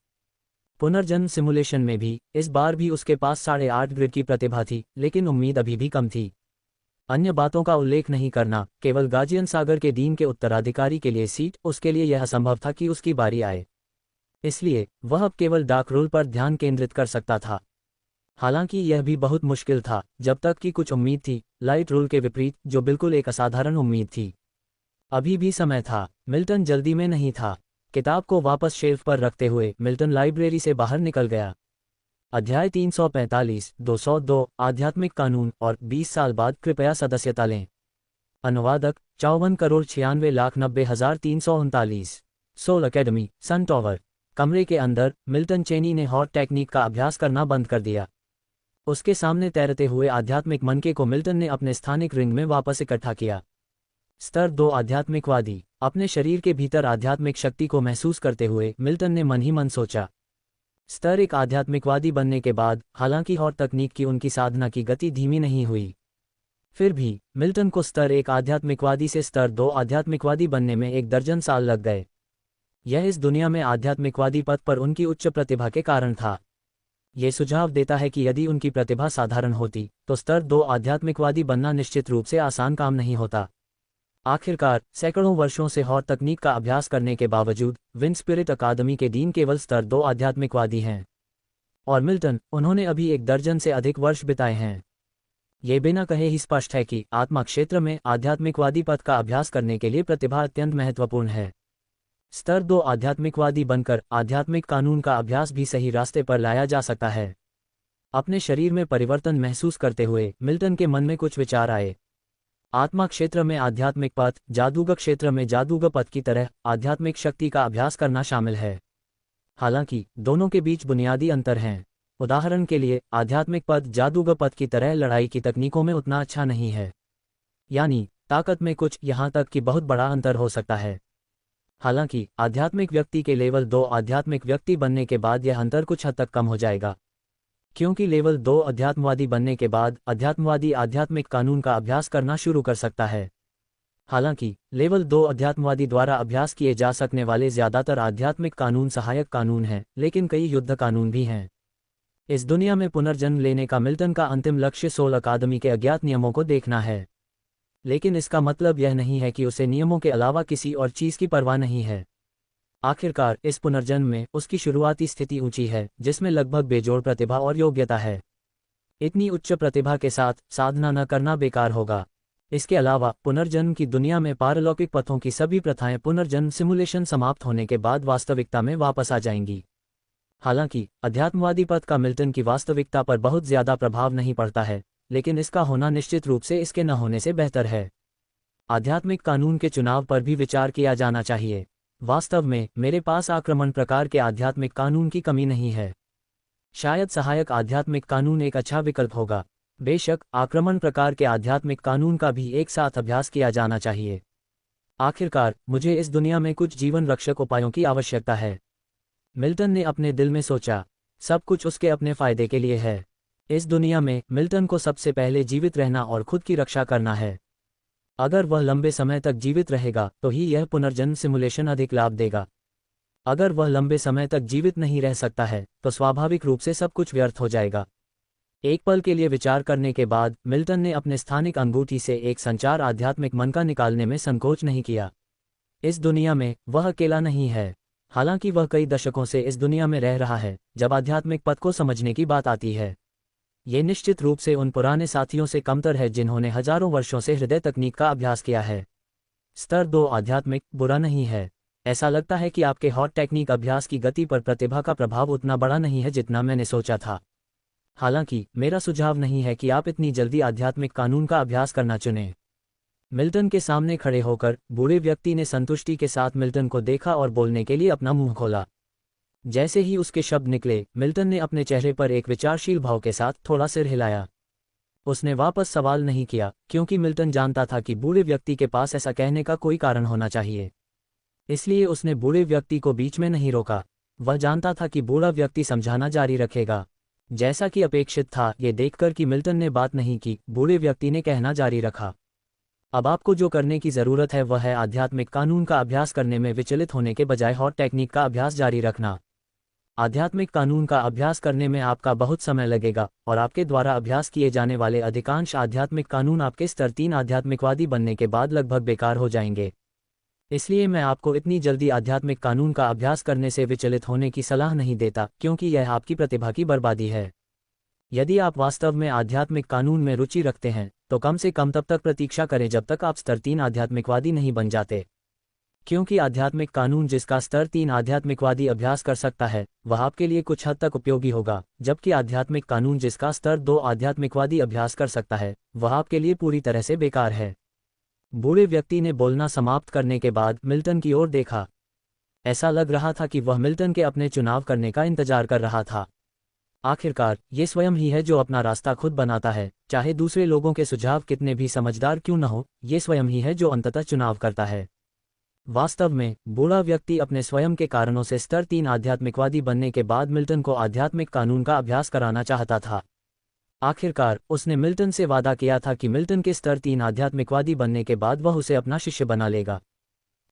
पुनर्जन्म सिमुलेशन में भी इस बार भी उसके पास 8.5 ग्रिड की प्रतिभा थी, लेकिन उम्मीद अभी भी कम थी। अन्य बातों का उल्लेख नहीं करना, केवल गार्जियन सागर के डीन के उत्तराधिकारी के लिए सीट, उसके लिए यह असंभव था कि उसकी बारी आए। इसलिए वह अब केवल डार्क रूल पर ध्यान केंद्रित कर सकता था। हालांकि यह भी बहुत मुश्किल था, जब तक कि कुछ उम्मीद थी, लाइट रूल के विपरीत, जो बिल्कुल एक असाधारण उम्मीद थी। अभी भी समय था। मिल्टन जल्दी में नहीं था। किताब को वापस शेल्फ पर रखते हुए मिल्टन लाइब्रेरी से बाहर निकल गया। अध्याय 345, 202, आध्यात्मिक कानून और 20 साल बाद कृपया सदस्यता लें। अनुवादक 54,96,90,339। सोल अकेडमी, सन टॉवर। कमरे के अंदर मिल्टन चेनी ने हॉट टेक्निक का अभ्यास करना बंद कर दिया। उसके सामने तैरते हुए आध्यात्मिक मनके को मिल्टन ने अपने स्थानिक रिंग में वापस इकट्ठा किया। स्तर 2, आध्यात्मिकवादी। अपने शरीर के भीतर आध्यात्मिक शक्ति को महसूस करते हुए मिल्टन ने मन ही मन सोचा, स्तर एक आध्यात्मिकवादी बनने के बाद हालांकि और तकनीक की उनकी साधना की गति धीमी नहीं हुई। फिर भी मिल्टन को स्तर एक आध्यात्मिकवादी से स्तर 2 आध्यात्मिकवादी बनने में 1 दर्जन साल लग गए। यह इस दुनिया में आध्यात्मिकवादी पद पर उनकी उच्च प्रतिभा के कारण था। ये सुझाव देता है कि यदि उनकी प्रतिभा साधारण होती तो स्तर 2 आध्यात्मिकवादी बनना निश्चित रूप से आसान काम नहीं होता। आखिरकार सैकड़ों वर्षों से और तकनीक का अभ्यास करने के बावजूद विन स्पिरिट अकादमी के डीन केवल स्तर 2 आध्यात्मिकवादी हैं। और मिल्टन, उन्होंने अभी 1 दर्जन से अधिक वर्ष बिताए हैं। ये बिना कहे ही स्पष्ट है कि आत्मा क्षेत्र में आध्यात्मिकवादी पद का अभ्यास करने के लिए प्रतिभा अत्यंत महत्वपूर्ण है। स्तर 2 आध्यात्मिकवादी बनकर आध्यात्मिक कानून का अभ्यास भी सही रास्ते पर लाया जा सकता है। अपने शरीर में परिवर्तन महसूस करते हुए मिल्टन के मन में कुछ विचार आए। आत्मा क्षेत्र में आध्यात्मिक पथ, जादूगर क्षेत्र में जादूगर पथ की तरह आध्यात्मिक शक्ति का अभ्यास करना शामिल है। हालांकि दोनों के बीच बुनियादी अंतर हैं। उदाहरण के लिए आध्यात्मिक पद जादूगर पद की तरह लड़ाई की तकनीकों में उतना अच्छा नहीं है, यानी ताकत में कुछ यहाँ तक कि बहुत बड़ा अंतर हो सकता है। हालांकि आध्यात्मिक व्यक्ति के लेवल 2 आध्यात्मिक व्यक्ति बनने के बाद यह अंतर कुछ हद तक कम हो जाएगा, क्योंकि लेवल 2 अध्यात्मवादी बनने के बाद अध्यात्मवादी आध्यात्मिक कानून का अभ्यास करना शुरू कर सकता है। हालांकि लेवल 2 अध्यात्मवादी द्वारा अभ्यास किए जा सकने वाले ज्यादातर आध्यात्मिक कानून सहायक कानून हैं, लेकिन कई युद्ध कानून भी हैं। इस दुनिया में पुनर्जन्म लेने का मिल्टन का अंतिम लक्ष्य सोल अकादमी के अज्ञात नियमों को देखना है, लेकिन इसका मतलब यह नहीं है कि उसे नियमों के अलावा किसी और चीज की परवाह नहीं है। आखिरकार इस पुनर्जन्म में उसकी शुरुआती स्थिति ऊंची है, जिसमें लगभग बेजोड़ प्रतिभा और योग्यता है। इतनी उच्च प्रतिभा के साथ साधना न करना बेकार होगा। इसके अलावा पुनर्जन्म की दुनिया में पारलौकिक पथों की सभी प्रथाएं पुनर्जन्म सिमुलेशन समाप्त होने के बाद वास्तविकता में वापस आ जाएंगी। हालांकि अध्यात्मवादी पथ का मिल्टन की वास्तविकता पर बहुत ज्यादा प्रभाव नहीं पड़ता है, लेकिन इसका होना निश्चित रूप से इसके न होने से बेहतर है। आध्यात्मिक कानून के चुनाव पर भी विचार किया जाना चाहिए। वास्तव में मेरे पास आक्रमण प्रकार के आध्यात्मिक कानून की कमी नहीं है। शायद सहायक आध्यात्मिक कानून एक अच्छा विकल्प होगा। बेशक आक्रमण प्रकार के आध्यात्मिक कानून का भी एक साथ अभ्यास किया जाना चाहिए। आखिरकार मुझे इस दुनिया में कुछ जीवन रक्षक उपायों की आवश्यकता है। मिल्टन ने अपने दिल में सोचा, सब कुछ उसके अपने फायदे के लिए है। इस दुनिया में मिल्टन को सबसे पहले जीवित रहना और खुद की रक्षा करना है। अगर वह लंबे समय तक जीवित रहेगा तो ही यह पुनर्जन्म सिमुलेशन अधिक लाभ देगा। अगर वह लंबे समय तक जीवित नहीं रह सकता है तो स्वाभाविक रूप से सब कुछ व्यर्थ हो जाएगा। एक पल के लिए विचार करने के बाद मिल्टन ने अपने स्थानिक अंगूठी से एक संचार आध्यात्मिक मन का निकालने में संकोच नहीं किया। इस दुनिया में वह अकेला नहीं है। हालांकि वह कई दशकों से इस दुनिया में रह रहा है जब आध्यात्मिक पथ को समझने की बात आती है। ये निश्चित रूप से उन पुराने साथियों से कमतर है जिन्होंने हजारों वर्षों से हृदय तकनीक का अभ्यास किया है। स्तर 2 आध्यात्मिक बुरा नहीं है। ऐसा लगता है कि आपके हॉट टेक्निक अभ्यास की गति पर प्रतिभा का प्रभाव उतना बड़ा नहीं है जितना मैंने सोचा था। हालांकि मेरा सुझाव नहीं है कि आप इतनी जल्दी आध्यात्मिक कानून का अभ्यास करना चुनें। मिल्टन के सामने खड़े होकर बूढ़े व्यक्ति ने संतुष्टि के साथ मिल्टन को देखा और बोलने के लिए अपना मुंह खोला। जैसे ही उसके शब्द निकले, मिल्टन ने अपने चेहरे पर एक विचारशील भाव के साथ थोड़ा सिर हिलाया। उसने वापस सवाल नहीं किया, क्योंकि मिल्टन जानता था कि बूढ़े व्यक्ति के पास ऐसा कहने का कोई कारण होना चाहिए। इसलिए उसने बूढ़े व्यक्ति को बीच में नहीं रोका। वह जानता था कि बूढ़ा व्यक्ति समझाना जारी रखेगा। जैसा कि अपेक्षित था, ये देखकर कि मिल्टन ने बात नहीं की, बूढ़े व्यक्ति ने कहना जारी रखा। अब आपको जो करने की जरूरत है वह है आध्यात्मिक कानून का अभ्यास करने में विचलित होने के बजाय हॉट टेक्निक का अभ्यास जारी रखना। आध्यात्मिक कानून का अभ्यास करने में आपका बहुत समय लगेगा और आपके द्वारा अभ्यास किए जाने वाले अधिकांश आध्यात्मिक कानून आपके स्तर 3 आध्यात्मिकवादी बनने के बाद लगभग बेकार हो जाएंगे। इसलिए मैं आपको इतनी जल्दी आध्यात्मिक कानून का अभ्यास करने से विचलित होने की सलाह नहीं देता, क्योंकि यह आपकी प्रतिभा की बर्बादी है। यदि आप वास्तव में आध्यात्मिक कानून में रुचि रखते हैं तो कम से कम तब तक प्रतीक्षा करें जब तक आप स्तर 3 आध्यात्मिकवादी नहीं बन जाते, क्योंकि आध्यात्मिक कानून जिसका स्तर 3 आध्यात्मिकवादी अभ्यास कर सकता है वह आपके लिए कुछ हद तक उपयोगी होगा, जबकि आध्यात्मिक कानून जिसका स्तर 2 आध्यात्मिकवादी अभ्यास कर सकता है वह आपके लिए पूरी तरह से बेकार है। बूढ़े व्यक्ति ने बोलना समाप्त करने के बाद मिल्टन की ओर देखा। ऐसा लग रहा था कि वह मिल्टन के अपने चुनाव करने का इंतजार कर रहा था। आखिरकार ये स्वयं ही है जो अपना रास्ता खुद बनाता है, चाहे दूसरे लोगों के सुझाव कितने भी समझदार क्यों न हो, ये स्वयं ही है जो अंततः चुनाव करता है। वास्तव में बूढ़ा व्यक्ति अपने स्वयं के कारणों से स्तर 3 आध्यात्मिकवादी बनने के बाद मिल्टन को आध्यात्मिक कानून का अभ्यास कराना चाहता था। आखिरकार उसने मिल्टन से वादा किया था कि मिल्टन के स्तर 3 आध्यात्मिकवादी बनने के बाद वह उसे अपना शिष्य बना लेगा।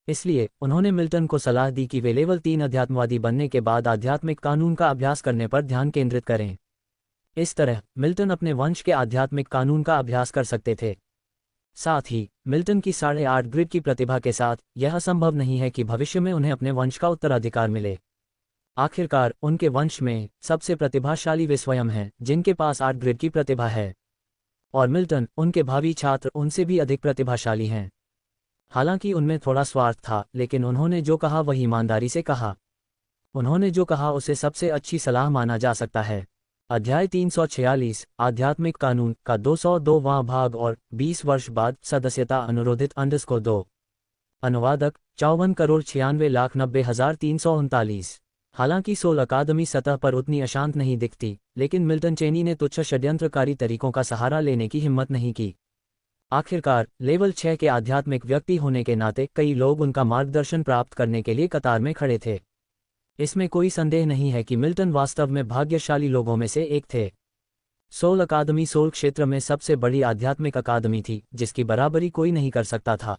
इसलिए उन्होंने मिल्टन को सलाह दी कि वे लेवल 3 अध्यात्मवादी बनने के बाद आध्यात्मिक कानून का अभ्यास करने पर ध्यान केंद्रित करें। इस तरह मिल्टन अपने वंश के आध्यात्मिक कानून का अभ्यास कर सकते थे। साथ ही मिल्टन की 8.5 ग्रिड की प्रतिभा के साथ यह असंभव नहीं है कि भविष्य में उन्हें अपने वंश का उत्तराधिकार मिले। आखिरकार उनके वंश में सबसे प्रतिभाशाली वे स्वयं हैं जिनके पास 8 ग्रिड की प्रतिभा है, और मिल्टन उनके भावी छात्र उनसे भी अधिक प्रतिभाशाली हैं। हालांकि उनमें थोड़ा स्वार्थ था, लेकिन उन्होंने जो कहा वह ईमानदारी से कहा। उन्होंने जो कहा उसे सबसे अच्छी सलाह माना जा सकता है। अध्याय 346 आध्यात्मिक कानून का 202वां भाग और 20 वर्ष बाद सदस्यता अनुरोधित _2। अनुवादक 54,96,90,339। हालांकि सोल अकादमी सतह पर उतनी अशांत नहीं दिखती, लेकिन मिल्टन चेनी ने तुच्छ षड्यंत्रकारी तरीकों का सहारा लेने की हिम्मत नहीं की। आखिरकार लेवल 6 के आध्यात्मिक व्यक्ति होने के नाते कई लोग उनका मार्गदर्शन प्राप्त करने के लिए कतार में खड़े थे। इसमें कोई संदेह नहीं है कि मिल्टन वास्तव में भाग्यशाली लोगों में से एक थे। सोल अकादमी सोल क्षेत्र में सबसे बड़ी आध्यात्मिक अकादमी थी, जिसकी बराबरी कोई नहीं कर सकता था।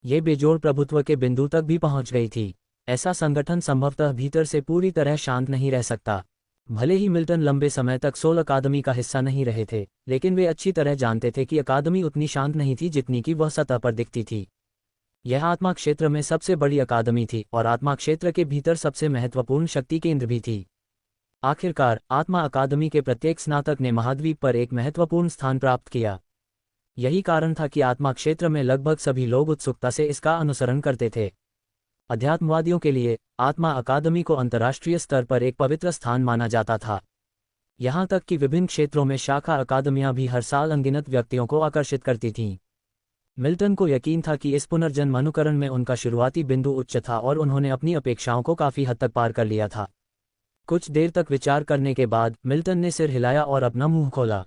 ये बेजोड़ प्रभुत्व के बिंदु तक भी पहुंच गई थी। ऐसा संगठन संभवतः भीतर से पूरी तरह शांत नहीं रह सकता। भले ही मिल्टन लंबे समय तक सोल अकादमी का हिस्सा नहीं रहे थे, लेकिन वे अच्छी तरह जानते थे कि अकादमी उतनी शांत नहीं थी जितनी कि वह सतह पर दिखती थी। यह आत्मा क्षेत्र में सबसे बड़ी अकादमी थी और आत्मा क्षेत्र के भीतर सबसे महत्वपूर्ण शक्ति केंद्र भी थी। आखिरकार आत्मा अकादमी के प्रत्येक स्नातक ने महाद्वीप पर एक महत्वपूर्ण स्थान प्राप्त किया। यही कारण था कि आत्मा क्षेत्र में लगभग सभी लोग उत्सुकता से इसका अनुसरण करते थे। अध्यात्मवादियों के लिए आत्मा अकादमी को अंतर्राष्ट्रीय स्तर पर एक पवित्र स्थान माना जाता था। यहाँ तक कि विभिन्न क्षेत्रों में शाखा अकादमियां भी हर साल अनगिनत व्यक्तियों को आकर्षित करती थीं। मिल्टन को यकीन था कि इस पुनर्जन्म अनुकरण में उनका शुरुआती बिंदु उच्च था और उन्होंने अपनी अपेक्षाओं को काफी हद तक पार कर लिया था। कुछ देर तक विचार करने के बाद मिल्टन ने सिर हिलाया और अपना मुंह खोला।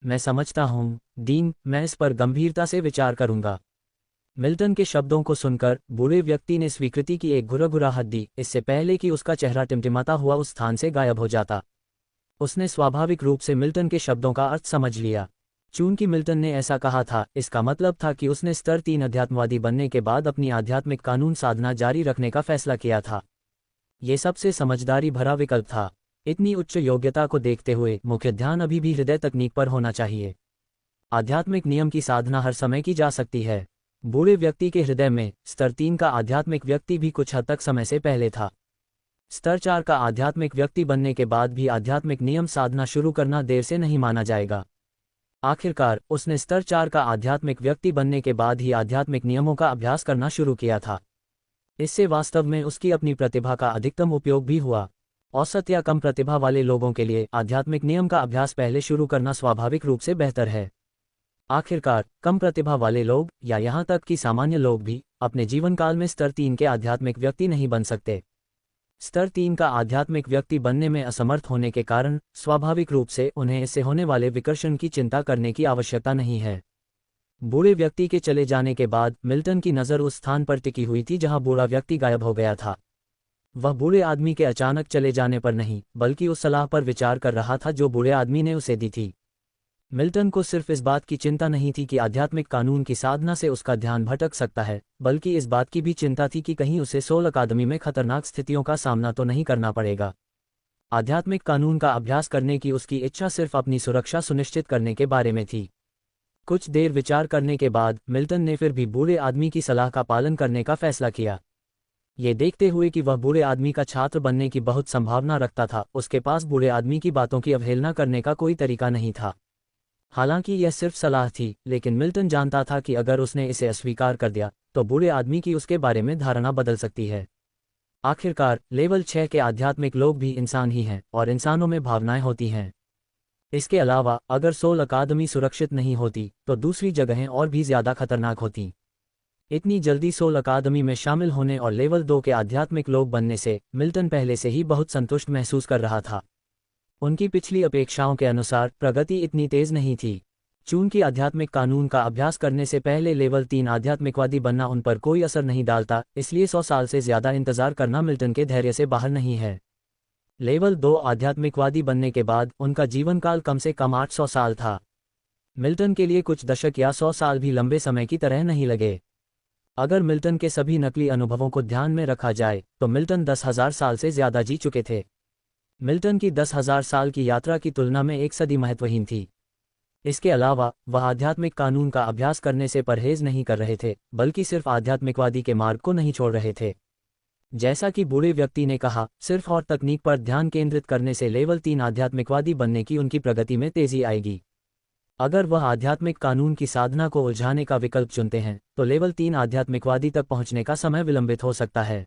मैं समझता हूँ डीन, मैं इस पर गंभीरता से विचार करूंगा। मिल्टन के शब्दों को सुनकर बूढ़े व्यक्ति ने स्वीकृति की एक गुरगुराहट दी, इससे पहले कि उसका चेहरा टिमटिमाता हुआ उस स्थान से गायब हो जाता। उसने स्वाभाविक रूप से मिल्टन के शब्दों का अर्थ समझ लिया। चूंकि मिल्टन ने ऐसा कहा था, इसका मतलब था कि उसने स्तर 3 अध्यात्मवादी बनने के बाद अपनी आध्यात्मिक कानून साधना जारी रखने का फैसला किया था। ये सबसे समझदारी भरा विकल्प था। इतनी उच्च योग्यता को देखते हुए मुख्य ध्यान अभी भी हृदय तकनीक पर होना चाहिए। आध्यात्मिक नियम की साधना हर समय की जा सकती है। बूढ़े व्यक्ति के हृदय में स्तर 3 का आध्यात्मिक व्यक्ति भी कुछ हद तक समय से पहले था। स्तर 4 का आध्यात्मिक व्यक्ति बनने के बाद भी आध्यात्मिक नियम साधना शुरू करना देर से नहीं माना जाएगा। आखिरकार उसने स्तर 4 का आध्यात्मिक व्यक्ति बनने के बाद ही आध्यात्मिक नियमों का अभ्यास करना शुरू किया था। इससे वास्तव में उसकी अपनी प्रतिभा का अधिकतम उपयोग भी हुआ। औसत या कम प्रतिभा वाले लोगों के लिए आध्यात्मिक नियम का अभ्यास पहले शुरू करना स्वाभाविक रूप से बेहतर है। आखिरकार कम प्रतिभा वाले लोग या यहाँ तक कि सामान्य लोग भी अपने जीवन काल में स्तर 3 के आध्यात्मिक व्यक्ति नहीं बन सकते। स्तर 3 का आध्यात्मिक व्यक्ति बनने में असमर्थ होने के कारण स्वाभाविक रूप से उन्हें इससे होने वाले विकर्षण की चिंता करने की आवश्यकता नहीं है। बूढ़े व्यक्ति के चले जाने के बाद मिल्टन की नज़र उस स्थान पर टिकी हुई थी जहां बूढ़ा व्यक्ति गायब हो गया था। वह बूढ़े आदमी के अचानक चले जाने पर नहीं, बल्कि उस सलाह पर विचार कर रहा था जो बूढ़े आदमी ने उसे दी थी। मिल्टन को सिर्फ इस बात की चिंता नहीं थी कि आध्यात्मिक कानून की साधना से उसका ध्यान भटक सकता है, बल्कि इस बात की भी चिंता थी कि कहीं उसे सोल अकादमी में खतरनाक स्थितियों का सामना तो नहीं करना पड़ेगा। आध्यात्मिक कानून का अभ्यास करने की उसकी इच्छा सिर्फ अपनी सुरक्षा सुनिश्चित करने के बारे में थी। कुछ देर विचार करने के बाद मिल्टन ने फिर भी बूढ़े आदमी की सलाह का पालन करने का फैसला किया। ये देखते हुए कि वह बूढ़े आदमी का छात्र बनने की बहुत संभावना रखता था, उसके पास बूढ़े आदमी की बातों की अवहेलना करने का कोई तरीका नहीं था। हालांकि यह सिर्फ सलाह थी, लेकिन मिल्टन जानता था कि अगर उसने इसे अस्वीकार कर दिया तो बूढ़े आदमी की उसके बारे में धारणा बदल सकती है। आखिरकार लेवल 6 के आध्यात्मिक लोग भी इंसान ही हैं और इंसानों में भावनाएं होती हैं। इसके अलावा अगर सोल अकादमी सुरक्षित नहीं होती तो दूसरी जगहें और भी ज्यादा खतरनाक होती। इतनी जल्दी सोल अकादमी में शामिल होने और लेवल 2 के आध्यात्मिक लोग बनने से मिल्टन पहले से ही बहुत संतुष्ट महसूस कर रहा था। उनकी पिछली अपेक्षाओं के अनुसार प्रगति इतनी तेज नहीं थी। चून की आध्यात्मिक कानून का अभ्यास करने से पहले लेवल 3 आध्यात्मिकवादी बनना उन पर कोई असर नहीं डालता, इसलिए 100 साल से ज्यादा इंतजार करना मिल्टन के धैर्य से बाहर नहीं है। लेवल 2 आध्यात्मिकवादी बनने के बाद उनका जीवनकाल कम से कम 800 साल था। मिल्टन के लिए कुछ दशक या 100 साल भी लंबे समय की तरह नहीं लगे। अगर मिल्टन के सभी नकली अनुभवों को ध्यान में रखा जाए तो मिल्टन 10,000 साल से ज्यादा जी चुके थे। मिल्टन की 10,000 साल की यात्रा की तुलना में एक सदी महत्वहीन थी। इसके अलावा वह आध्यात्मिक कानून का अभ्यास करने से परहेज नहीं कर रहे थे, बल्कि सिर्फ आध्यात्मिकवादी के मार्ग को नहीं छोड़ रहे थे। जैसा कि बूढ़े व्यक्ति ने कहा, सिर्फ और तकनीक पर ध्यान केंद्रित करने से लेवल 3 आध्यात्मिकवादी बनने की उनकी प्रगति में तेजी आएगी। अगर वह आध्यात्मिक कानून की साधना को उलझाने का विकल्प चुनते हैं तो लेवल 3 आध्यात्मिकवादी तक पहुंचने का समय विलंबित हो सकता है।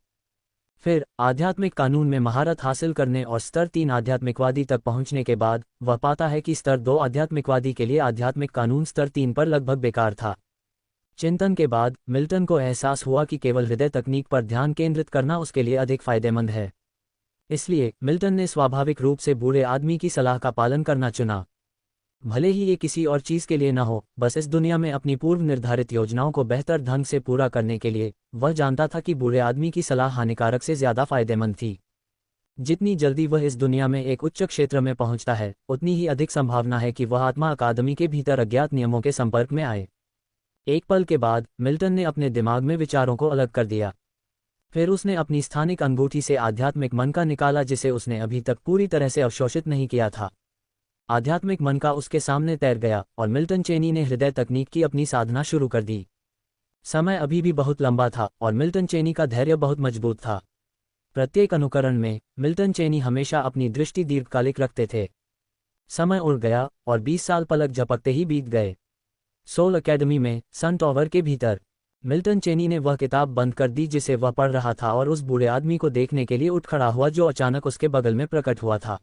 फिर आध्यात्मिक कानून में महारत हासिल करने और स्तर 3 आध्यात्मिकवादी तक पहुंचने के बाद वह पाता है कि स्तर 2 आध्यात्मिकवादी के लिए आध्यात्मिक कानून स्तर 3 पर लगभग बेकार था। चिंतन के बाद मिल्टन को एहसास हुआ कि केवल हृदय तकनीक पर ध्यान केंद्रित करना उसके लिए अधिक फायदेमंद है। इसलिए मिल्टन ने स्वाभाविक रूप से बूढ़े आदमी की सलाह का पालन करना चुना। भले ही ये किसी और चीज के लिए न हो, बस इस दुनिया में अपनी पूर्व निर्धारित योजनाओं को बेहतर ढंग से पूरा करने के लिए। वह जानता था कि बूढ़े आदमी की सलाह हानिकारक से ज्यादा फायदेमंद थी। जितनी जल्दी वह इस दुनिया में एक उच्च क्षेत्र में पहुंचता है, उतनी ही अधिक संभावना है कि वह आत्मा अकादमी के भीतर अज्ञात नियमों के संपर्क में आए। एक पल के बाद मिल्टन ने अपने दिमाग में विचारों को अलग कर दिया। फिर उसने अपनी स्थानिक अंगूठी से आध्यात्मिक मन का निकाला, जिसे उसने अभी तक पूरी तरह से अवशोषित नहीं किया था। आध्यात्मिक मन का उसके सामने तैर गया और मिल्टन चेनी ने हृदय तकनीक की अपनी साधना शुरू कर दी। समय अभी भी बहुत लंबा था और मिल्टन चेनी का धैर्य बहुत मजबूत था। प्रत्येक अनुकरण में मिल्टन चेनी हमेशा अपनी दृष्टि दीर्घकालिक रखते थे। समय उड़ गया और 20 साल पलक झपकते ही बीत गए। सोल अकेडमी में सन टॉवर के भीतर मिल्टन चेनी ने वह किताब बंद कर दी जिसे वह पढ़ रहा था और उस बूढ़े आदमी को देखने के लिए उठ खड़ा हुआ जो अचानक उसके बगल में प्रकट हुआ था।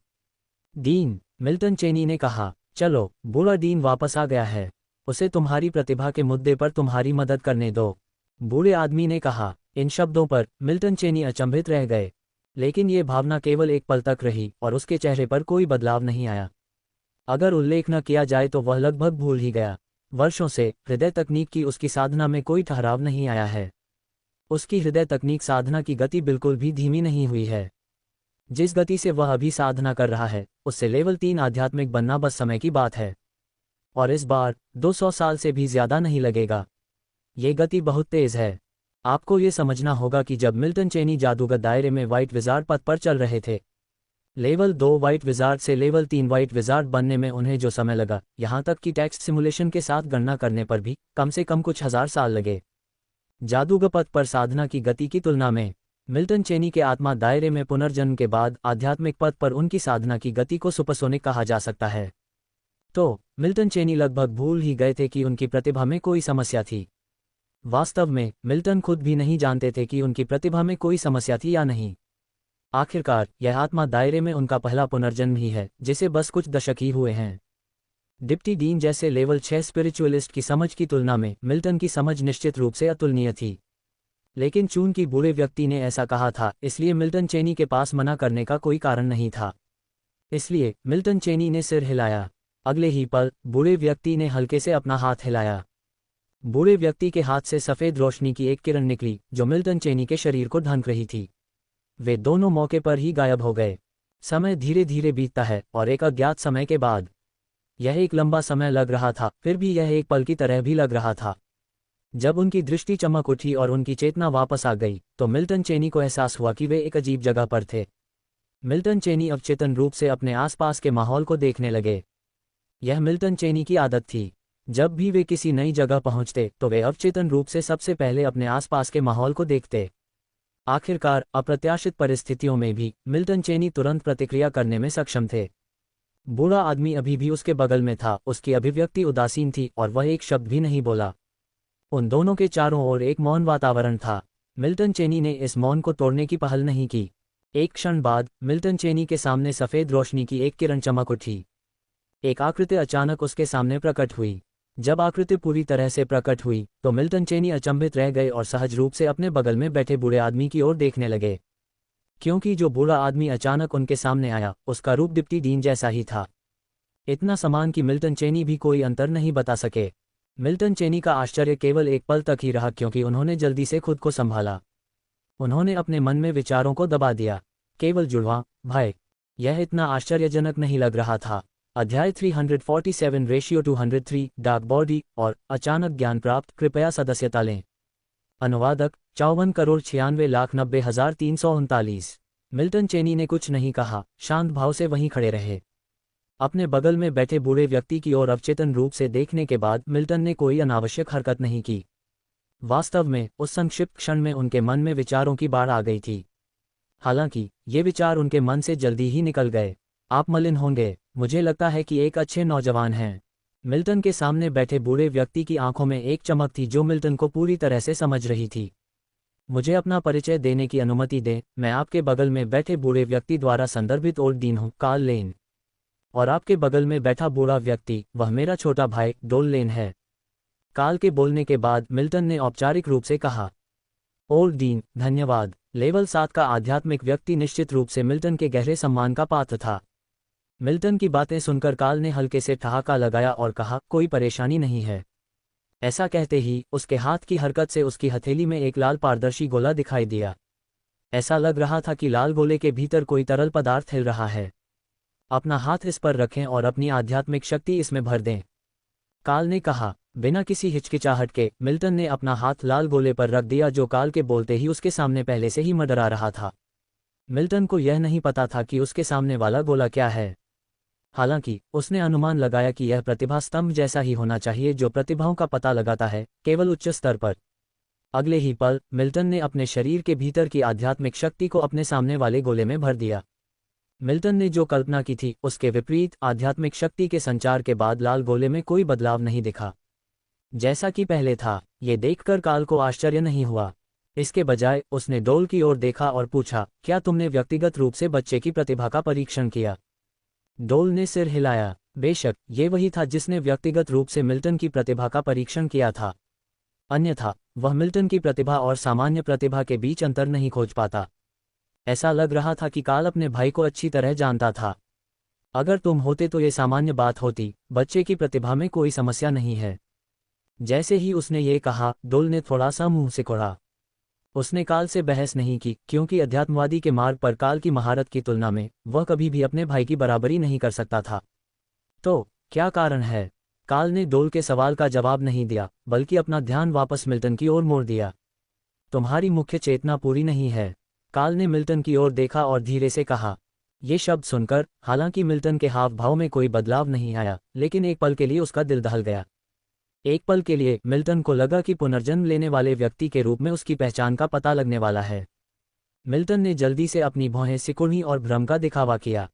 डीन, मिल्टन चेनी ने कहा, चलो, बूढ़ा डीन वापस आ गया है, उसे तुम्हारी प्रतिभा के मुद्दे पर तुम्हारी मदद करने दो। बूढ़े आदमी ने कहा। इन शब्दों पर मिल्टन चेनी अचंभित रह गए, लेकिन ये भावना केवल एक पल तक रही और उसके चेहरे पर कोई बदलाव नहीं आया। अगर उल्लेख न किया जाए तो वह लगभग भूल ही गया। वर्षों से हृदय तकनीक की उसकी साधना में कोई ठहराव नहीं आया है। उसकी हृदय तकनीक साधना की गति बिल्कुल भी धीमी नहीं हुई है। जिस गति से वह अभी साधना कर रहा है, उससे लेवल 3 आध्यात्मिक बनना बस समय की बात है। और इस बार 200 साल से भी ज्यादा नहीं लगेगा। ये गति बहुत तेज है। आपको ये समझना होगा कि जब मिल्टन चेनी जादूगर दायरे में व्हाइट विजार्ड पथ पर चल रहे थे, लेवल 2 व्हाइट विजार्ड से लेवल 3 व्हाइट विजार्ड बनने में उन्हें जो समय लगा, यहाँ तक कि टेक्स्ट सिमुलेशन के साथ गणना करने पर भी कम से कम कुछ हजार साल लगे। जादूगर पथ पर साधना की गति की तुलना में मिल्टन चेनी के आत्मा दायरे में पुनर्जन्म के बाद आध्यात्मिक पथ पर उनकी साधना की गति को सुपरसोनिक कहा जा सकता है। तो मिल्टन चेनी लगभग भूल ही गए थे कि उनकी प्रतिभा में कोई समस्या थी। वास्तव में मिल्टन खुद भी नहीं जानते थे कि उनकी प्रतिभा में कोई समस्या थी या नहीं। आखिरकार यह आत्मा दायरे में उनका पहला पुनर्जन्म ही है, जिसे बस कुछ दशक ही हुए हैं। डिप्टी डीन जैसे लेवल 6 स्पिरिचुअलिस्ट की समझ की तुलना में मिल्टन की समझ निश्चित रूप से अतुलनीय थी। लेकिन चूंकि बूढ़े व्यक्ति ने ऐसा कहा था, इसलिए मिल्टन चेनी के पास मना करने का कोई कारण नहीं था। इसलिए मिल्टन चेनी ने सिर हिलाया। अगले ही पल बूढ़े व्यक्ति ने हल्के से अपना हाथ हिलाया। बूढ़े व्यक्ति के हाथ से सफेद रोशनी की एक किरण निकली जो मिल्टन चेनी के शरीर को ढंक रही थी। वे दोनों मौके पर ही गायब हो गए। समय धीरे धीरे बीतता है और एक अज्ञात समय के बाद, यह एक लंबा समय लग रहा था, फिर भी यह एक पल की तरह भी लग रहा था। जब उनकी दृष्टि चमक उठी और उनकी चेतना वापस आ गई तो मिल्टन चेनी को एहसास हुआ कि वे एक अजीब जगह पर थे। मिल्टन चेनी अवचेतन रूप से अपने आसपास के माहौल को देखने लगे। यह मिल्टन चेनी की आदत थी। जब भी वे किसी नई जगह पहुंचते तो वे अवचेतन रूप से सबसे पहले अपने आसपास के माहौल को देखते। आखिरकार अप्रत्याशित परिस्थितियों में भी मिल्टन चेनी तुरंत प्रतिक्रिया करने में सक्षम थे। बूढ़ा आदमी अभी भी उसके बगल में था, उसकी अभिव्यक्ति उदासीन थी और वह एक शब्द भी नहीं बोला। उन दोनों के चारों ओर एक मौन वातावरण था। मिल्टन चेनी ने इस मौन को तोड़ने की पहल नहीं की। एक क्षण बाद मिल्टन चेनी के सामने सफेद रोशनी की एक किरण चमक उठी। एक आकृति अचानक उसके सामने प्रकट हुई। जब आकृति पूरी तरह से प्रकट हुई तो मिल्टन चेनी अचंभित रह गए और सहज रूप से अपने बगल में बैठे बूढ़े आदमी की ओर देखने लगे, क्योंकि जो बूढ़ा आदमी अचानक उनके सामने आया उसका रूप डिप्टी डीन जैसा ही था। इतना समान कि मिल्टन चेनी भी कोई अंतर नहीं बता सके। मिल्टन चेनी का आश्चर्य केवल एक पल तक ही रहा, क्योंकि उन्होंने जल्दी से खुद को संभाला। उन्होंने अपने मन में विचारों को दबा दिया। केवल जुड़वां भाई, यह इतना आश्चर्यजनक नहीं लग रहा था। अध्याय 347 रेशियो 203 डार्क बॉडी और अचानक ज्ञान प्राप्त, कृपया सदस्यता लें। अनुवादक 54,96,90,339। मिल्टन चेनी ने कुछ नहीं कहा, शांत भाव से वहीं खड़े रहे। अपने बगल में बैठे बूढ़े व्यक्ति की ओर अवचेतन रूप से देखने के बाद मिल्टन ने कोई अनावश्यक हरकत नहीं की। वास्तव में उस संक्षिप्त क्षण में उनके मन में विचारों की बाढ़ आ गई थी। हालांकि ये विचार उनके मन से जल्दी ही निकल गए। आप मलिन होंगे, मुझे लगता है कि एक अच्छे नौजवान हैं। मिल्टन के सामने बैठे बूढ़े व्यक्ति की आंखों में एक चमक थी जो मिल्टन को पूरी तरह से समझ रही थी। मुझे अपना परिचय देने की अनुमति दें। मैं आपके बगल में बैठे बूढ़े व्यक्ति द्वारा संदर्भित ओल्ड डीन हूँ, कार्ल लेन। और आपके बगल में बैठा बूढ़ा व्यक्ति, वह मेरा छोटा भाई डोल लेन है। कार्ल के बोलने के बाद मिल्टन ने औपचारिक रूप से कहा, ओल्ड डीन, धन्यवाद। लेवल 7 का आध्यात्मिक व्यक्ति निश्चित रूप से मिल्टन के गहरे सम्मान का पात्र था। मिल्टन की बातें सुनकर कार्ल ने हल्के से ठहाका लगाया और कहा, कोई परेशानी नहीं है। ऐसा कहते ही उसके हाथ की हरकत से उसकी हथेली में एक लाल पारदर्शी गोला दिखाई दिया। ऐसा लग रहा था कि लाल गोले के भीतर कोई तरल पदार्थ हिल रहा है। अपना हाथ इस पर रखें और अपनी आध्यात्मिक शक्ति इसमें भर दें, कार्ल ने कहा। बिना किसी हिचकिचाहट के मिल्टन ने अपना हाथ लाल गोले पर रख दिया, जो कार्ल के बोलते ही उसके सामने पहले से ही मंडरा रहा था। मिल्टन को यह नहीं पता था कि उसके सामने वाला गोला क्या है। हालांकि उसने अनुमान लगाया कि यह प्रतिभा स्तंभ जैसा ही होना चाहिए, जो प्रतिभाओं का पता लगाता है, केवल उच्च स्तर पर। अगले ही पल मिल्टन ने अपने शरीर के भीतर की आध्यात्मिक शक्ति को अपने सामने वाले गोले में भर दिया। मिल्टन ने जो कल्पना की थी उसके विपरीत, आध्यात्मिक शक्ति के संचार के बाद लाल गोले में कोई बदलाव नहीं दिखा, जैसा कि पहले था। ये देखकर कार्ल को आश्चर्य नहीं हुआ। इसके बजाय उसने डोल की ओर देखा और पूछा, क्या तुमने व्यक्तिगत रूप से बच्चे की प्रतिभा का परीक्षण किया? डोल ने सिर हिलाया। बेशक, ये वही था जिसने व्यक्तिगत रूप से मिल्टन की प्रतिभा का परीक्षण किया था। अन्यथा वह मिल्टन की प्रतिभा और सामान्य प्रतिभा के बीच अंतर नहीं खोज पाता। ऐसा लग रहा था कि कार्ल अपने भाई को अच्छी तरह जानता था। अगर तुम होते तो ये सामान्य बात होती, बच्चे की प्रतिभा में कोई समस्या नहीं है। जैसे ही उसने ये कहा, डोल ने थोड़ा सा मुंह सिकोड़ा। उसने कार्ल से बहस नहीं की, क्योंकि अध्यात्मवादी के मार्ग पर कार्ल की महारत की तुलना में वह कभी भी अपने भाई की बराबरी नहीं कर सकता था। तो क्या कारण है? कार्ल ने डोल के सवाल का जवाब नहीं दिया, बल्कि अपना ध्यान वापस मिल्टन की ओर मोड़ दिया। तुम्हारी मुख्य चेतना पूरी नहीं है। कार्ल ने मिल्टन की ओर देखा और धीरे से कहा। ये शब्द सुनकर हालांकि मिल्टन के हाव भाव में कोई बदलाव नहीं आया, लेकिन एक पल के लिए उसका दिल दहल गया। एक पल के लिए मिल्टन को लगा कि पुनर्जन्म लेने वाले व्यक्ति के रूप में उसकी पहचान का पता लगने वाला है। मिल्टन ने जल्दी से अपनी भौहें सिकुड़ी और भ्रम का दिखावा किया,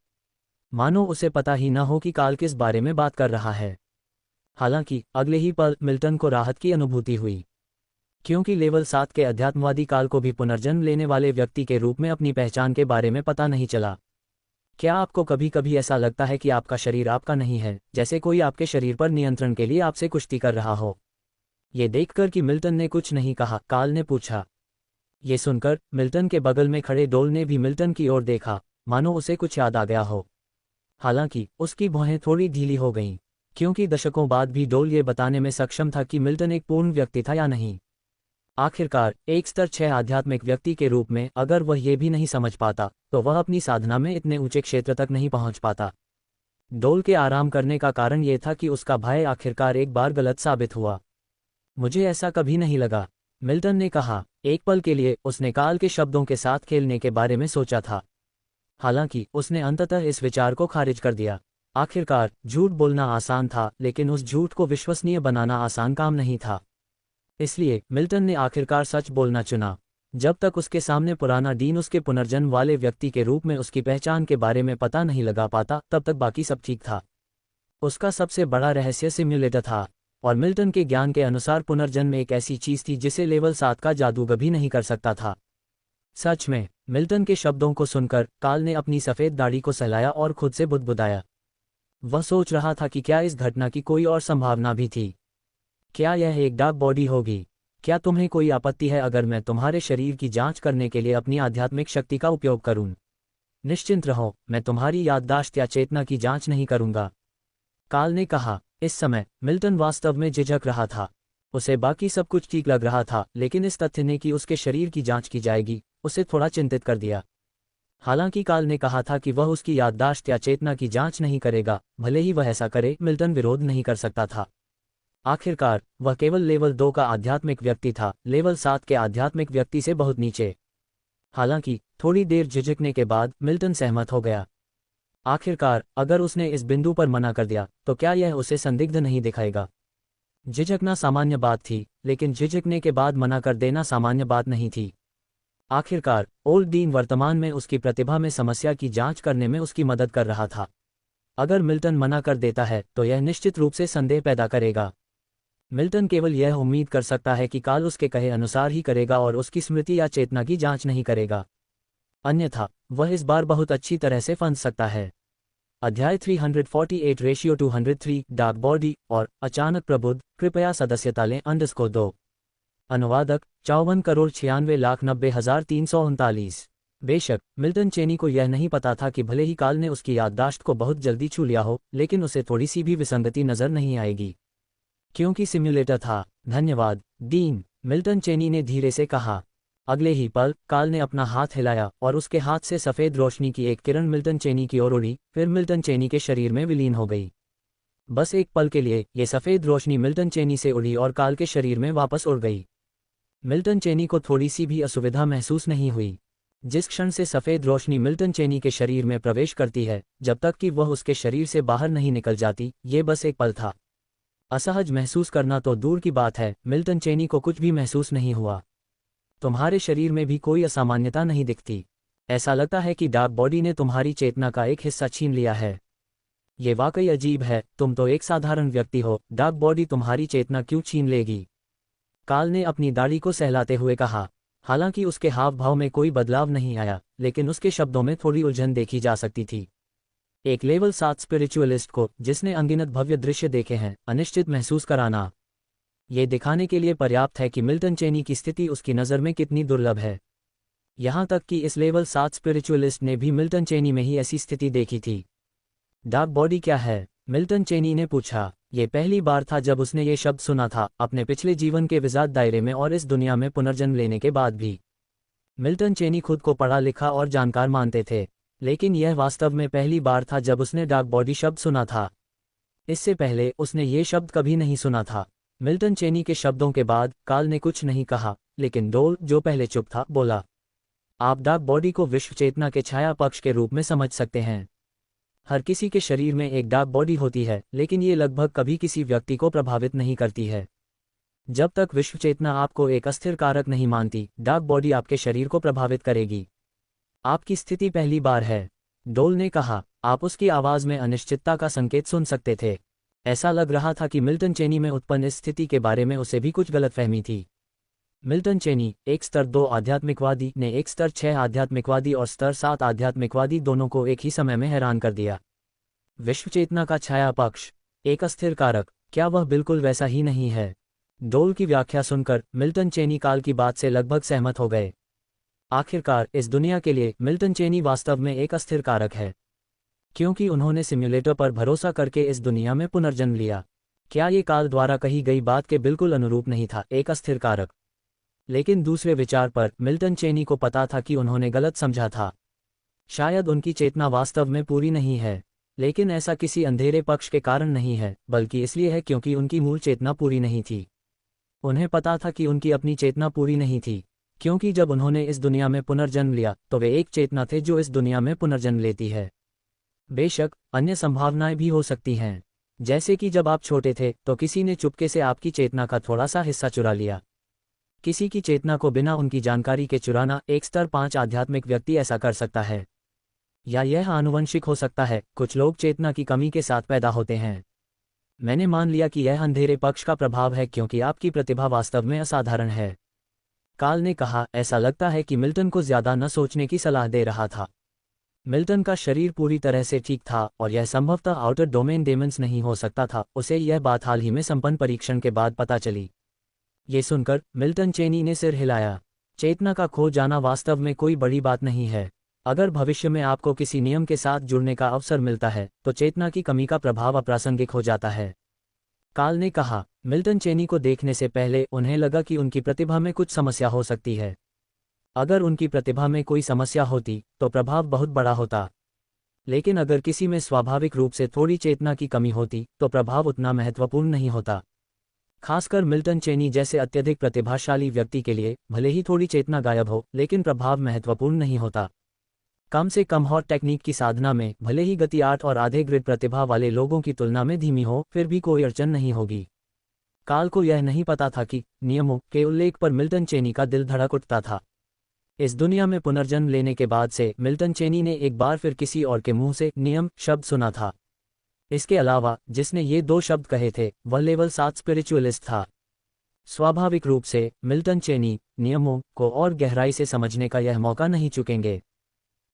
मानो उसे पता ही न हो कि कार्ल किस बारे में बात कर रहा है। हालांकि अगले ही पल मिल्टन को राहत की अनुभूति हुई, क्योंकि लेवल 7 के अध्यात्मवादी कार्ल को भी पुनर्जन्म लेने वाले व्यक्ति के रूप में अपनी पहचान के बारे में पता नहीं चला। क्या आपको कभी कभी ऐसा लगता है कि आपका शरीर आपका नहीं है, जैसे कोई आपके शरीर पर नियंत्रण के लिए आपसे कुश्ती कर रहा हो? ये देखकर कि मिल्टन ने कुछ नहीं कहा, कार्ल ने पूछा। ये सुनकर मिल्टन के बगल में खड़े डोल ने भी मिल्टन की ओर देखा, मानो उसे कुछ याद आ गया हो। हालांकि उसकी भौहें थोड़ी ढीली हो गईं, क्योंकि दशकों बाद भी डोल ये बताने में सक्षम था कि मिल्टन एक पूर्ण व्यक्ति था या नहीं। आखिरकार एक स्तर 6 आध्यात्मिक व्यक्ति के रूप में अगर वह ये भी नहीं समझ पाता, तो वह अपनी साधना में इतने ऊंचे क्षेत्र तक नहीं पहुंच पाता। डोल के आराम करने का कारण यह था कि उसका भाई आखिरकार एक बार गलत साबित हुआ। मुझे ऐसा कभी नहीं लगा, मिल्टन ने कहा। एक पल के लिए उसने कार्ल के शब्दों के साथ खेलने के बारे में सोचा था। हालांकि उसने अंततः इस विचार को खारिज कर दिया। आखिरकार झूठ बोलना आसान था, लेकिन उस झूठ को विश्वसनीय बनाना आसान काम नहीं था। इसलिए मिल्टन ने आखिरकार सच बोलना चुना। जब तक उसके सामने पुराना डीन उसके पुनर्जन्म वाले व्यक्ति के रूप में उसकी पहचान के बारे में पता नहीं लगा पाता, तब तक बाकी सब ठीक था। उसका सबसे बड़ा रहस्य सिम्युलेटर था, और मिल्टन के ज्ञान के अनुसार पुनर्जन्म एक ऐसी चीज थी जिसे लेवल 7 का जादूगर भी नहीं कर सकता था। सच में, मिल्टन के शब्दों को सुनकर कार्ल ने अपनी सफ़ेद दाढ़ी को सहलाया और खुद से बुदबुदाया। वह सोच रहा था कि क्या इस घटना की कोई और संभावना भी थी। क्या यह एक डार्क बॉडी होगी? क्या तुम्हें कोई आपत्ति है अगर मैं तुम्हारे शरीर की जांच करने के लिए अपनी आध्यात्मिक शक्ति का उपयोग करूं? निश्चिंत रहो, मैं तुम्हारी याददाश्त या चेतना की जांच नहीं करूंगा। काल ने कहा। इस समय मिल्टन वास्तव में झिझक रहा था। उसे बाकी सब कुछ ठीक लग रहा था, लेकिन इस तथ्य ने कि उसके शरीर की जांच की जाएगी उसे थोड़ा चिंतित कर दिया। हालांकि काल ने कहा था कि वह उसकी याददाश्त या चेतना की जांच नहीं करेगा, भले ही वह ऐसा करे, मिल्टन विरोध नहीं कर सकता था। आखिरकार वह केवल लेवल 2 का आध्यात्मिक व्यक्ति था, लेवल 7 के आध्यात्मिक व्यक्ति से बहुत नीचे। हालांकि थोड़ी देर झिझकने के बाद मिल्टन सहमत हो गया। आखिरकार अगर उसने इस बिंदु पर मना कर दिया तो क्या यह उसे संदिग्ध नहीं दिखाएगा? झिझकना सामान्य बात थी, लेकिन झिझकने के बाद मना कर देना सामान्य बात नहीं थी। आखिरकार ओल्ड डीन वर्तमान में उसकी प्रतिभा में समस्या की जांच करने में उसकी मदद कर रहा था। अगर मिल्टन मना कर देता है तो यह निश्चित रूप से संदेह पैदा करेगा। मिल्टन केवल यह उम्मीद कर सकता है कि काल उसके कहे अनुसार ही करेगा और उसकी स्मृति या चेतना की जांच नहीं करेगा। अन्यथा वह इस बार बहुत अच्छी तरह से फंस सकता है। अध्याय 348 रेशियो 203 डार्क बॉडी और अचानक प्रबुद्ध, कृपया सदस्यता लें _2। अनुवादक 54,96,90,339। बेशक मिल्टन चेनी को यह नहीं पता था कि भले ही काल ने उसकी याददाश्त को बहुत जल्दी छू लिया हो, लेकिन उसे थोड़ी सी भी विसंगति नजर नहीं आएगी, क्योंकि सिम्युलेटर था। धन्यवाद डीन, मिल्टन चेनी ने धीरे से कहा। अगले ही पल काल ने अपना हाथ हिलाया और उसके हाथ से सफ़ेद रोशनी की एक किरण मिल्टन चेनी की ओर उड़ी, फिर मिल्टन चेनी के शरीर में विलीन हो गई। बस एक पल के लिए ये सफ़ेद रोशनी मिल्टन चेनी से उड़ी और काल के शरीर में वापस उड़ गई। मिल्टन चेनी को थोड़ी सी भी असुविधा महसूस नहीं हुई। जिस क्षण से सफ़ेद रोशनी मिल्टन चेनी के शरीर में प्रवेश करती है, जब तक कि वह उसके शरीर से बाहर नहीं निकल जाती, ये बस एक पल था। असहज महसूस करना तो दूर की बात है, मिल्टन चेनी को कुछ भी महसूस नहीं हुआ। तुम्हारे शरीर में भी कोई असामान्यता नहीं दिखती। ऐसा लगता है कि डार्क बॉडी ने तुम्हारी चेतना का एक हिस्सा छीन लिया है। ये वाकई अजीब है, तुम तो एक साधारण व्यक्ति हो, डार्क बॉडी तुम्हारी चेतना क्यों छीन लेगी? काल ने अपनी दाढ़ी को सहलाते हुए कहा। हालांकि उसके हाव भाव में कोई बदलाव नहीं आया, लेकिन उसके शब्दों में थोड़ी उलझन देखी जा सकती थी। एक लेवल 7 स्पिरिचुअलिस्ट को, जिसने अनगिनत भव्य दृश्य देखे हैं, अनिश्चित महसूस कराना ये दिखाने के लिए पर्याप्त है कि मिल्टन चेनी की स्थिति उसकी नज़र में कितनी दुर्लभ है। यहाँ तक कि इस लेवल 7 स्पिरिचुअलिस्ट ने भी मिल्टन चेनी में ही ऐसी स्थिति देखी थी। डार्क बॉडी क्या है? मिल्टन चेनी ने पूछा। ये पहली बार था जब उसने ये शब्द सुना था, अपने पिछले जीवन के विजात दायरे में और इस दुनिया में पुनर्जन्म लेने के बाद भी। मिल्टन चेनी खुद को पढ़ा लिखा और जानकार मानते थे, लेकिन यह वास्तव में पहली बार था जब उसने डार्क बॉडी शब्द सुना था। इससे पहले उसने ये शब्द कभी नहीं सुना था। मिल्टन चेनी के शब्दों के बाद काल ने कुछ नहीं कहा, लेकिन डोल, जो पहले चुप था, बोला। आप डार्क बॉडी को विश्व चेतना के छाया पक्ष के रूप में समझ सकते हैं। हर किसी के शरीर में एक डार्क बॉडी होती है, लेकिन ये लगभग कभी किसी व्यक्ति को प्रभावित नहीं करती है। जब तक विश्व चेतना आपको एक अस्थिर कारक नहीं मानती, डार्क बॉडी आपके शरीर को प्रभावित करेगी। आपकी स्थिति पहली बार है, डोल ने कहा। आप उसकी आवाज़ में अनिश्चितता का संकेत सुन सकते थे। ऐसा लग रहा था कि मिल्टन चेनी में उत्पन्न इस स्थिति के बारे में उसे भी कुछ गलतफहमी थी। मिल्टन चेनी, एक स्तर 2 आध्यात्मिकवादी, ने एक स्तर 6 आध्यात्मिकवादी और स्तर 7 आध्यात्मिकवादी दोनों को एक ही समय में हैरान कर दिया। विश्व चेतना का छाया पक्ष, एक अस्थिर कारक, क्या वह बिल्कुल वैसा ही नहीं है? डोल की व्याख्या सुनकर मिल्टन चेनी काल की बात से लगभग सहमत हो गए। आखिरकार इस दुनिया के लिए मिल्टन चेनी वास्तव में एक अस्थिर कारक है, क्योंकि उन्होंने सिम्युलेटर पर भरोसा करके इस दुनिया में पुनर्जन्म लिया। क्या ये काल द्वारा कही गई बात के बिल्कुल अनुरूप नहीं था, एक अस्थिर कारक? लेकिन दूसरे विचार पर मिल्टन चेनी को पता था कि उन्होंने गलत समझा था। शायद उनकी चेतना वास्तव में पूरी नहीं है, लेकिन ऐसा किसी अंधेरे पक्ष के कारण नहीं है, बल्कि इसलिए है क्योंकि उनकी मूल चेतना पूरी नहीं थी। उन्हें पता था कि उनकी अपनी चेतना पूरी नहीं थी, क्योंकि जब उन्होंने इस दुनिया में पुनर्जन्म लिया तो वे एक चेतना थे जो इस दुनिया में पुनर्जन्म लेती है। बेशक अन्य संभावनाएं भी हो सकती हैं, जैसे कि जब आप छोटे थे तो किसी ने चुपके से आपकी चेतना का थोड़ा सा हिस्सा चुरा लिया। किसी की चेतना को बिना उनकी जानकारी के चुराना एक स्तर 5 आध्यात्मिक व्यक्ति ऐसा कर सकता है। या यह आनुवंशिक हो सकता है, कुछ लोग चेतना की कमी के साथ पैदा होते हैं। मैंने मान लिया कि यह अंधेरे पक्ष का प्रभाव है क्योंकि आपकी प्रतिभा वास्तव में असाधारण है, काल ने कहा। ऐसा लगता है कि मिल्टन को ज्यादा न सोचने की सलाह दे रहा था। मिल्टन का शरीर पूरी तरह से ठीक था और यह संभवतः आउटर डोमेन डेमंस नहीं हो सकता था। उसे यह बात हाल ही में संपन्न परीक्षण के बाद पता चली। ये सुनकर मिल्टन चेनी ने सिर हिलाया। चेतना का खो जाना वास्तव में कोई बड़ी बात नहीं है। अगर भविष्य में आपको किसी नियम के साथ जुड़ने का अवसर मिलता है तो चेतना की कमी का प्रभाव अप्रासंगिक हो जाता है। काल ने कहा। मिल्टन चेनी को देखने से पहले उन्हें लगा कि उनकी प्रतिभा में कुछ समस्या हो सकती है। अगर उनकी प्रतिभा में कोई समस्या होती तो प्रभाव बहुत बड़ा होता, लेकिन अगर किसी में स्वाभाविक रूप से थोड़ी चेतना की कमी होती तो प्रभाव उतना महत्वपूर्ण नहीं होता। खासकर मिल्टन चेनी जैसे अत्यधिक प्रतिभाशाली व्यक्ति के लिए भले ही थोड़ी चेतना गायब हो, लेकिन प्रभाव महत्वपूर्ण नहीं होता। कम से कम हॉट टेक्निक की साधना में भले ही गति 8 और आधे ग्रिड प्रतिभा वाले लोगों की तुलना में धीमी हो, फिर भी कोई अड़चन नहीं होगी। काल को यह नहीं पता था कि नियमों के उल्लेख पर मिल्टन चेनी का दिल धड़क उठता था। इस दुनिया में पुनर्जन्म लेने के बाद से मिल्टन चेनी ने एक बार फिर किसी और के मुंह से नियम शब्द सुना था। इसके अलावा जिसने ये 2 शब्द कहे थे वह लेवल 7 स्पिरिचुअलिस्ट था। स्वाभाविक रूप से मिल्टन चेनी नियमों को और गहराई से समझने का यह मौका नहीं चुकेंगे।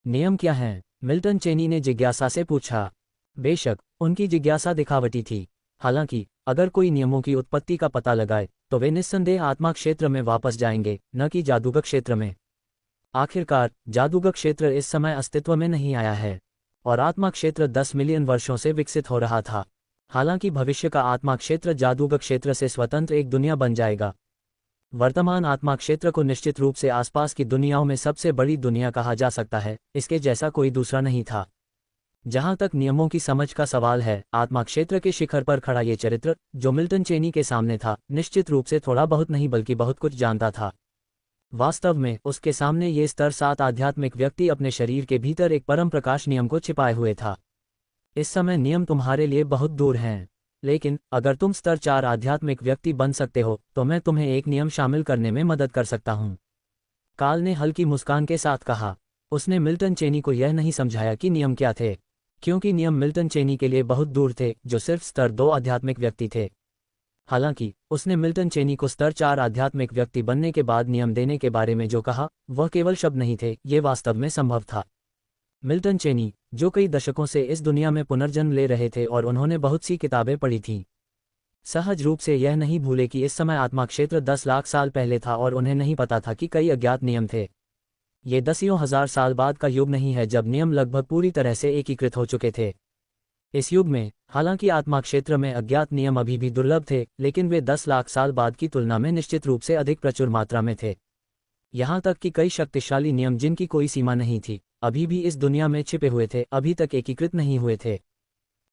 नियम क्या हैं? मिल्टन चेनी ने जिज्ञासा से पूछा। बेशक उनकी जिज्ञासा दिखावटी थी। हालांकि अगर कोई नियमों की उत्पत्ति का पता लगाए तो वे निस्संदेह आत्मा क्षेत्र में वापस जाएंगे, न कि जादूगर क्षेत्र में। आखिरकार जादूगर क्षेत्र इस समय अस्तित्व में नहीं आया है और आत्मा क्षेत्र 10 मिलियन वर्षों से विकसित हो रहा था। हालांकि भविष्य का आत्मा क्षेत्र जादूगर क्षेत्र से स्वतंत्र एक दुनिया बन जाएगा। वर्तमान आत्मा क्षेत्र को निश्चित रूप से आसपास की दुनियाओं में सबसे बड़ी दुनिया कहा जा सकता है, इसके जैसा कोई दूसरा नहीं था। जहां तक नियमों की समझ का सवाल है, आत्मा क्षेत्र के शिखर पर खड़ा ये चरित्र जो मिल्टन चेनी के सामने था, निश्चित रूप से थोड़ा बहुत नहीं बल्कि बहुत कुछ जानता था। वास्तव में उसके सामने ये स्तर 7 आध्यात्मिक व्यक्ति अपने शरीर के भीतर एक परम प्रकाश नियम को छिपाए हुए था। इस समय नियम तुम्हारे लिए बहुत दूर हैं, लेकिन अगर तुम स्तर 4 आध्यात्मिक व्यक्ति बन सकते हो तो मैं तुम्हें एक नियम शामिल करने में मदद कर सकता हूँ। काल ने हल्की मुस्कान के साथ कहा। उसने मिल्टन चेनी को यह नहीं समझाया कि नियम क्या थे, क्योंकि नियम मिल्टन चेनी के लिए बहुत दूर थे, जो सिर्फ स्तर 2 आध्यात्मिक व्यक्ति थे। हालांकि उसने मिल्टन चेनी को स्तर 4 आध्यात्मिक व्यक्ति बनने के बाद नियम देने के बारे में जो कहा वह केवल शब्द नहीं थे, ये वास्तव में संभव था। मिल्टन चेनी, जो कई दशकों से इस दुनिया में पुनर्जन्म ले रहे थे और उन्होंने बहुत सी किताबें पढ़ी थीं, सहज रूप से यह नहीं भूले कि इस समय आत्मा क्षेत्र 10 लाख साल पहले था और उन्हें नहीं पता था कि कई अज्ञात नियम थे। ये दसियों हजार साल बाद का युग नहीं है जब नियम लगभग पूरी तरह से एकीकृत हो चुके थे। इस युग में हालांकि आत्मा क्षेत्र में अज्ञात नियम अभी भी दुर्लभ थे, लेकिन वे 10 लाख साल बाद की तुलना में निश्चित रूप से अधिक प्रचुर मात्रा में थे। यहाँ तक कि कई शक्तिशाली नियम जिनकी कोई सीमा नहीं थी, अभी भी इस दुनिया में छिपे हुए थे, अभी तक एकीकृत नहीं हुए थे।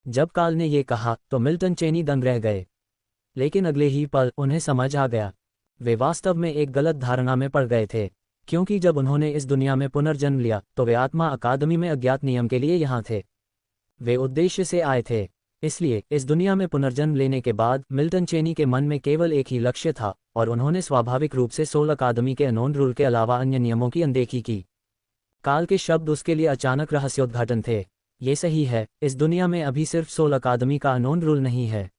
जब काल ने ये कहा तो मिल्टन चेनी दंग रह गए, लेकिन अगले ही पल उन्हें समझ आ गया। वे वास्तव में एक गलत धारणा में पड़ गए थे, क्योंकि जब उन्होंने इस दुनिया में पुनर्जन्म लिया तो वे आत्मा अकादमी में अज्ञात नियम के लिए यहाँ थे। वे उद्देश्य से आए थे। इसलिए इस दुनिया में पुनर्जन्म लेने के बाद मिल्टन चेनी के मन में केवल एक ही लक्ष्य था और उन्होंने स्वाभाविक रूप से सोल अकादमी के अनोन रूल के अलावा अन्य नियमों की अनदेखी की। काल के शब्द उसके लिए अचानक रहस्योद्घाटन थे। ये सही है, इस दुनिया में अभी सिर्फ सोल अकादमी का अनोन रूल नहीं है।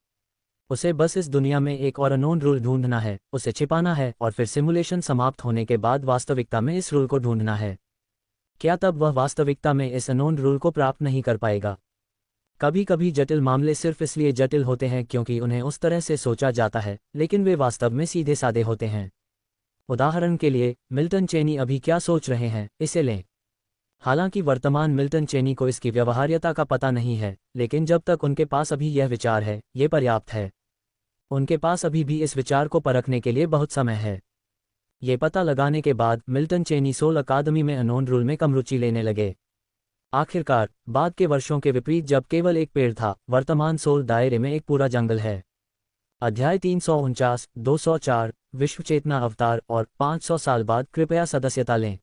उसे बस इस दुनिया में एक और अनोन रूल ढूंढना है, उसे छिपाना है और फिर सिमुलेशन समाप्त होने के बाद वास्तविकता में इस रूल को ढूंढना है। क्या तब वह वास्तविकता में इस अनोन रूल को प्राप्त नहीं कर पाएगा? कभी कभी जटिल मामले सिर्फ इसलिए जटिल होते हैं क्योंकि उन्हें उस तरह से सोचा जाता है, लेकिन वे वास्तव में सीधे सादे होते हैं। उदाहरण के लिए, मिल्टन चेनी अभी क्या सोच रहे हैं, इसे लें। हालांकि वर्तमान मिल्टन चेनी को इसकी व्यवहार्यता का पता नहीं है, लेकिन जब तक उनके पास अभी यह विचार है, ये पर्याप्त है। उनके पास अभी भी इस विचार को परखने के लिए बहुत समय है। ये पता लगाने के बाद मिल्टन चेनी सोल अकादमी में अनोन रूल में कम रुचि लेने लगे। आखिरकार बाद के वर्षों के विपरीत जब केवल एक पेड़ था, वर्तमान सोल दायरे में एक पूरा जंगल है। अध्याय 349, 204, विश्व चेतना अवतार और 500 साल बाद कृपया सदस्यता लें।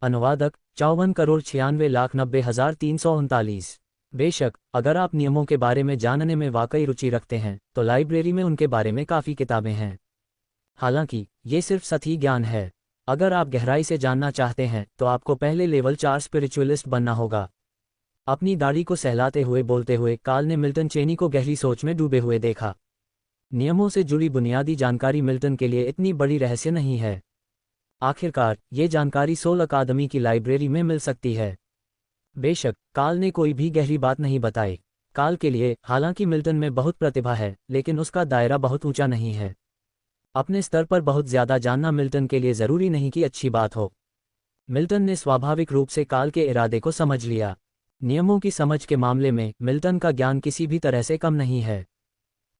अनुवादक 54,96,90,339। बेशक अगर आप नियमों के बारे में जानने में वाकई रुचि रखते हैं तो लाइब्रेरी में उनके बारे में काफ़ी किताबें हैं। हालांकि ये सिर्फ सतही ज्ञान है। अगर आप गहराई से जानना चाहते हैं तो आपको पहले लेवल 4 स्पिरिचुअलिस्ट बनना होगा। अपनी दाढ़ी को सहलाते हुए बोलते हुए काल ने मिल्टन चेनी को गहरी सोच में डूबे हुए देखा। नियमों से जुड़ी बुनियादी जानकारी मिल्टन के लिए इतनी बड़ी रहस्य नहीं है। आखिरकार ये जानकारी सोल अकादमी की लाइब्रेरी में मिल सकती है। बेशक काल ने कोई भी गहरी बात नहीं बताई। काल के लिए हालांकि मिल्टन में बहुत प्रतिभा है, लेकिन उसका दायरा बहुत ऊंचा नहीं है। अपने स्तर पर बहुत ज्यादा जानना मिल्टन के लिए जरूरी नहीं कि अच्छी बात हो। मिल्टन ने स्वाभाविक रूप से काल के इरादे को समझ लिया। नियमों की समझ के मामले में मिल्टन का ज्ञान किसी भी तरह से कम नहीं है।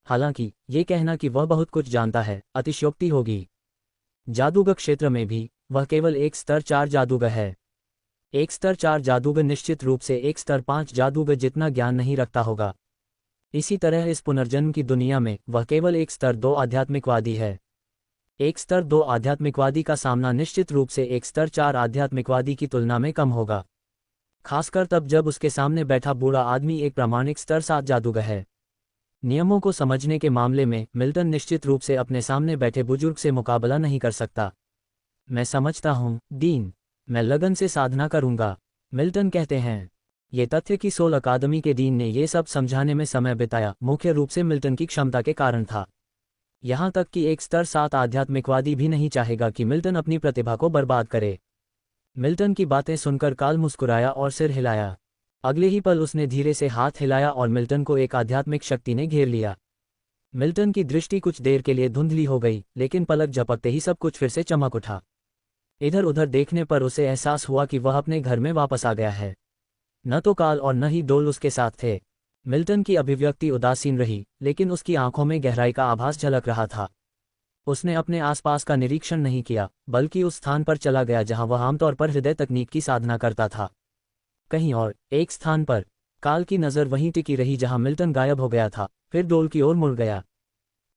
हालांकि ये कहना कि वह बहुत कुछ जानता है अतिशयोक्ति होगी। जादूगर क्षेत्र में भी वह केवल एक स्तर 4 जादूगर है। एक स्तर 4 जादूगर निश्चित रूप से एक स्तर 5 जादूगर जितना ज्ञान नहीं रखता होगा। इसी तरह इस पुनर्जन्म की दुनिया में वह केवल एक स्तर 2 आध्यात्मिकवादी है। एक स्तर 2 आध्यात्मिकवादी का सामना निश्चित रूप से एक स्तर 4 आध्यात्मिकवादी की तुलना में कम होगा, खासकर तब जब उसके सामने बैठा बूढ़ा आदमी एक प्रामाणिक स्तर 7 जादूगर है। नियमों को समझने के मामले में मिल्टन निश्चित रूप से अपने सामने बैठे बुजुर्ग से मुकाबला नहीं कर सकता। मैं समझता हूँ डीन, मैं लगन से साधना करूँगा, मिल्टन कहते हैं। ये तथ्य कि सोल अकादमी के डीन ने ये सब समझाने में समय बिताया मुख्य रूप से मिल्टन की क्षमता के कारण था। यहाँ तक कि एक स्तर 7 आध्यात्मिकवादी भी नहीं चाहेगा कि मिल्टन अपनी प्रतिभा को बर्बाद करे। मिल्टन की बातें सुनकर काल मुस्कुराया और सिर हिलाया। अगले ही पल उसने धीरे से हाथ हिलाया और मिल्टन को एक आध्यात्मिक शक्ति ने घेर लिया। मिल्टन की दृष्टि कुछ देर के लिए धुंधली हो गई, लेकिन पलक झपकते ही सब कुछ फिर से चमक उठा। इधर उधर देखने पर उसे एहसास हुआ कि वह अपने घर में वापस आ गया है। न तो काल और न ही डोल उसके साथ थे। मिल्टन की अभिव्यक्ति उदासीन रही, लेकिन उसकी आंखों में गहराई का आभास झलक रहा था। उसने अपने आसपास का निरीक्षण नहीं किया, बल्कि उस स्थान पर चला गया जहां वह आमतौर पर हृदय तकनीक की साधना करता था। कहीं और एक स्थान पर काल की नज़र वहीं टिकी रही जहां मिल्टन गायब हो गया था, फिर डोल की ओर मुड़ गया।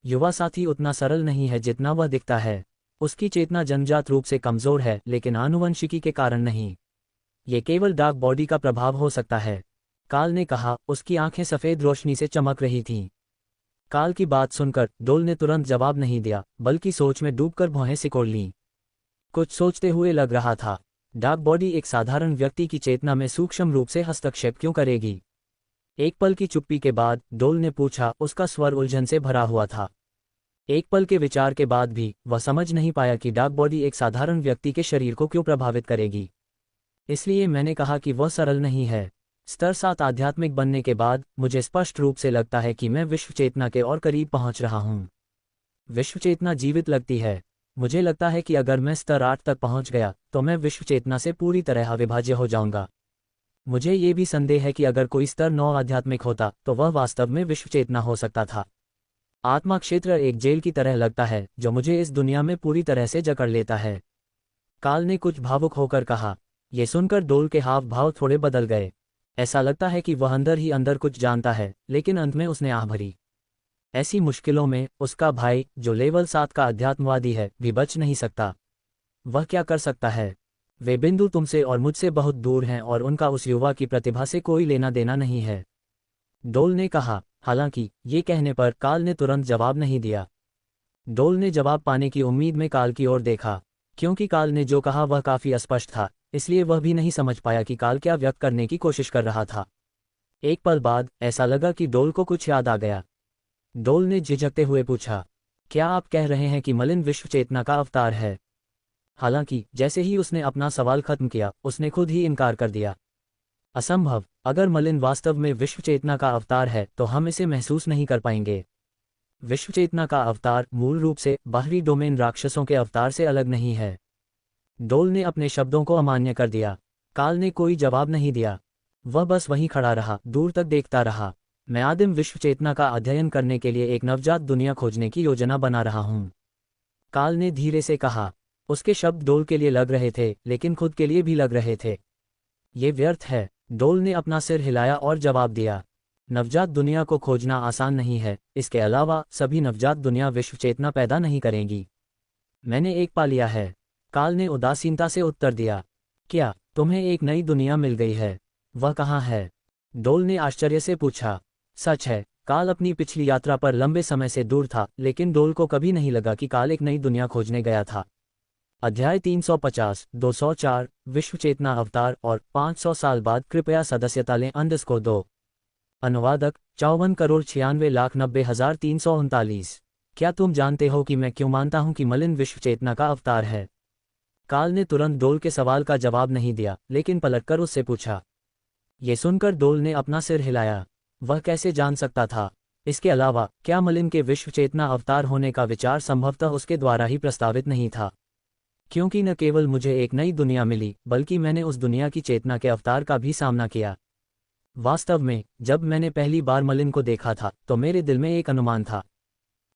युवा साथी उतना सरल नहीं है जितना वह दिखता है। उसकी चेतना जन्मजात रूप से कमजोर है, लेकिन आनुवंशिकी के कारण नहीं। ये केवल डार्क बॉडी का प्रभाव हो सकता है, काल ने कहा। उसकी आंखें सफ़ेद रोशनी से चमक रही थीं। काल की बात सुनकर डोल ने तुरंत जवाब नहीं दिया, बल्कि सोच में डूबकर भौहें सिकोड़ लीं। कुछ सोचते हुए लग रहा था, डार्क बॉडी एक साधारण व्यक्ति की चेतना में सूक्ष्म रूप से हस्तक्षेप क्यों करेगी? एक पल की चुप्पी के बाद डोल ने पूछा, उसका स्वर उलझन से भरा हुआ था। एक पल के विचार के बाद भी वह समझ नहीं पाया कि डार्क बॉडी एक साधारण व्यक्ति के शरीर को क्यों प्रभावित करेगी। इसलिए मैंने कहा कि वह सरल नहीं है। स्तर 7 आध्यात्मिक बनने के बाद मुझे स्पष्ट रूप से लगता है कि मैं विश्व चेतना के और करीब पहुंच रहा हूं। विश्व चेतना जीवित लगती है। मुझे लगता है कि अगर मैं स्तर 8 तक पहुंच गया तो मैं विश्व चेतना से पूरी तरह अविभाज्य हो जाऊंगा। मुझे ये भी संदेह है कि अगर कोई स्तर 9 आध्यात्मिक होता तो वह वास्तव में विश्व चेतना हो सकता था। आत्मा क्षेत्र एक जेल की तरह लगता है जो मुझे इस दुनिया में पूरी तरह से जकड़ लेता है, काल ने कुछ भावुक होकर कहा। ये सुनकर डोल के हाव भाव थोड़े बदल गए। ऐसा लगता है कि वह अंदर ही अंदर कुछ जानता है, लेकिन अंत में उसने आह भरी। ऐसी मुश्किलों में उसका भाई, जो लेवल 7 का अध्यात्मवादी है, भी बच नहीं सकता। वह क्या कर सकता है? वे बिंदु तुमसे और मुझसे बहुत दूर हैं और उनका उस युवा की प्रतिभा से कोई लेना देना नहीं है, डोल ने कहा। हालांकि ये कहने पर काल ने तुरंत जवाब नहीं दिया। डोल ने जवाब पाने की उम्मीद में काल की ओर देखा। क्योंकि काल ने जो कहा वह काफी स्पष्ट था, इसलिए वह भी नहीं समझ पाया कि काल क्या व्यक्त करने की कोशिश कर रहा था। एक पल बाद ऐसा लगा कि डोल को कुछ याद आ गया। डोल ने झिझकते हुए पूछा, क्या आप कह रहे हैं कि मलिन विश्व चेतना का अवतार है? हालांकि जैसे ही उसने अपना सवाल खत्म किया, उसने खुद ही इनकार कर दिया। असंभव। अगर मलिन वास्तव में विश्व चेतना का अवतार है तो हम इसे महसूस नहीं कर पाएंगे। विश्व चेतना का अवतार मूल रूप से बाहरी डोमेन राक्षसों के अवतार से अलग नहीं है। डोल ने अपने शब्दों को अमान्य कर दिया। काल ने कोई जवाब नहीं दिया। वह बस वहीं खड़ा रहा, दूर तक देखता रहा। मैं आदिम विश्व चेतना का अध्ययन करने के लिए एक नवजात दुनिया खोजने की योजना बना रहा हूं, काल ने धीरे से कहा। उसके शब्द डोल के लिए लग रहे थे, लेकिन खुद के लिए भी लग रहे थे। ये व्यर्थ है, डोल ने अपना सिर हिलाया और जवाब दिया। नवजात दुनिया को खोजना आसान नहीं है। इसके अलावा सभी नवजात दुनिया विश्व चेतना पैदा नहीं करेंगी। मैंने एक पा लिया है, काल ने उदासीनता से उत्तर दिया। क्या तुम्हें एक नई दुनिया मिल गई है? वह कहाँ है? डोल ने आश्चर्य से पूछा। सच है, काल अपनी पिछली यात्रा पर लंबे समय से दूर था, लेकिन डोल को कभी नहीं लगा कि काल एक नई दुनिया खोजने गया था। अध्याय 350, 204, विश्व चेतना अवतार और 500 साल बाद कृपया सदस्यता लें _2। अनुवादक 54,96,90,339। क्या तुम जानते हो कि मैं क्यों मानता हूं कि मलिन विश्व चेतना का अवतार है? काल ने तुरंत डोल के सवाल का जवाब नहीं दिया, लेकिन पलटकर उससे पूछा। ये सुनकर डोल ने अपना सिर हिलाया। वह कैसे जान सकता था? इसके अलावा क्या मलिन के विश्व चेतना अवतार होने का विचार संभवतः उसके द्वारा ही प्रस्तावित नहीं था? क्योंकि न केवल मुझे एक नई दुनिया मिली, बल्कि मैंने उस दुनिया की चेतना के अवतार का भी सामना किया। वास्तव में जब मैंने पहली बार मलिन को देखा था तो मेरे दिल में एक अनुमान था,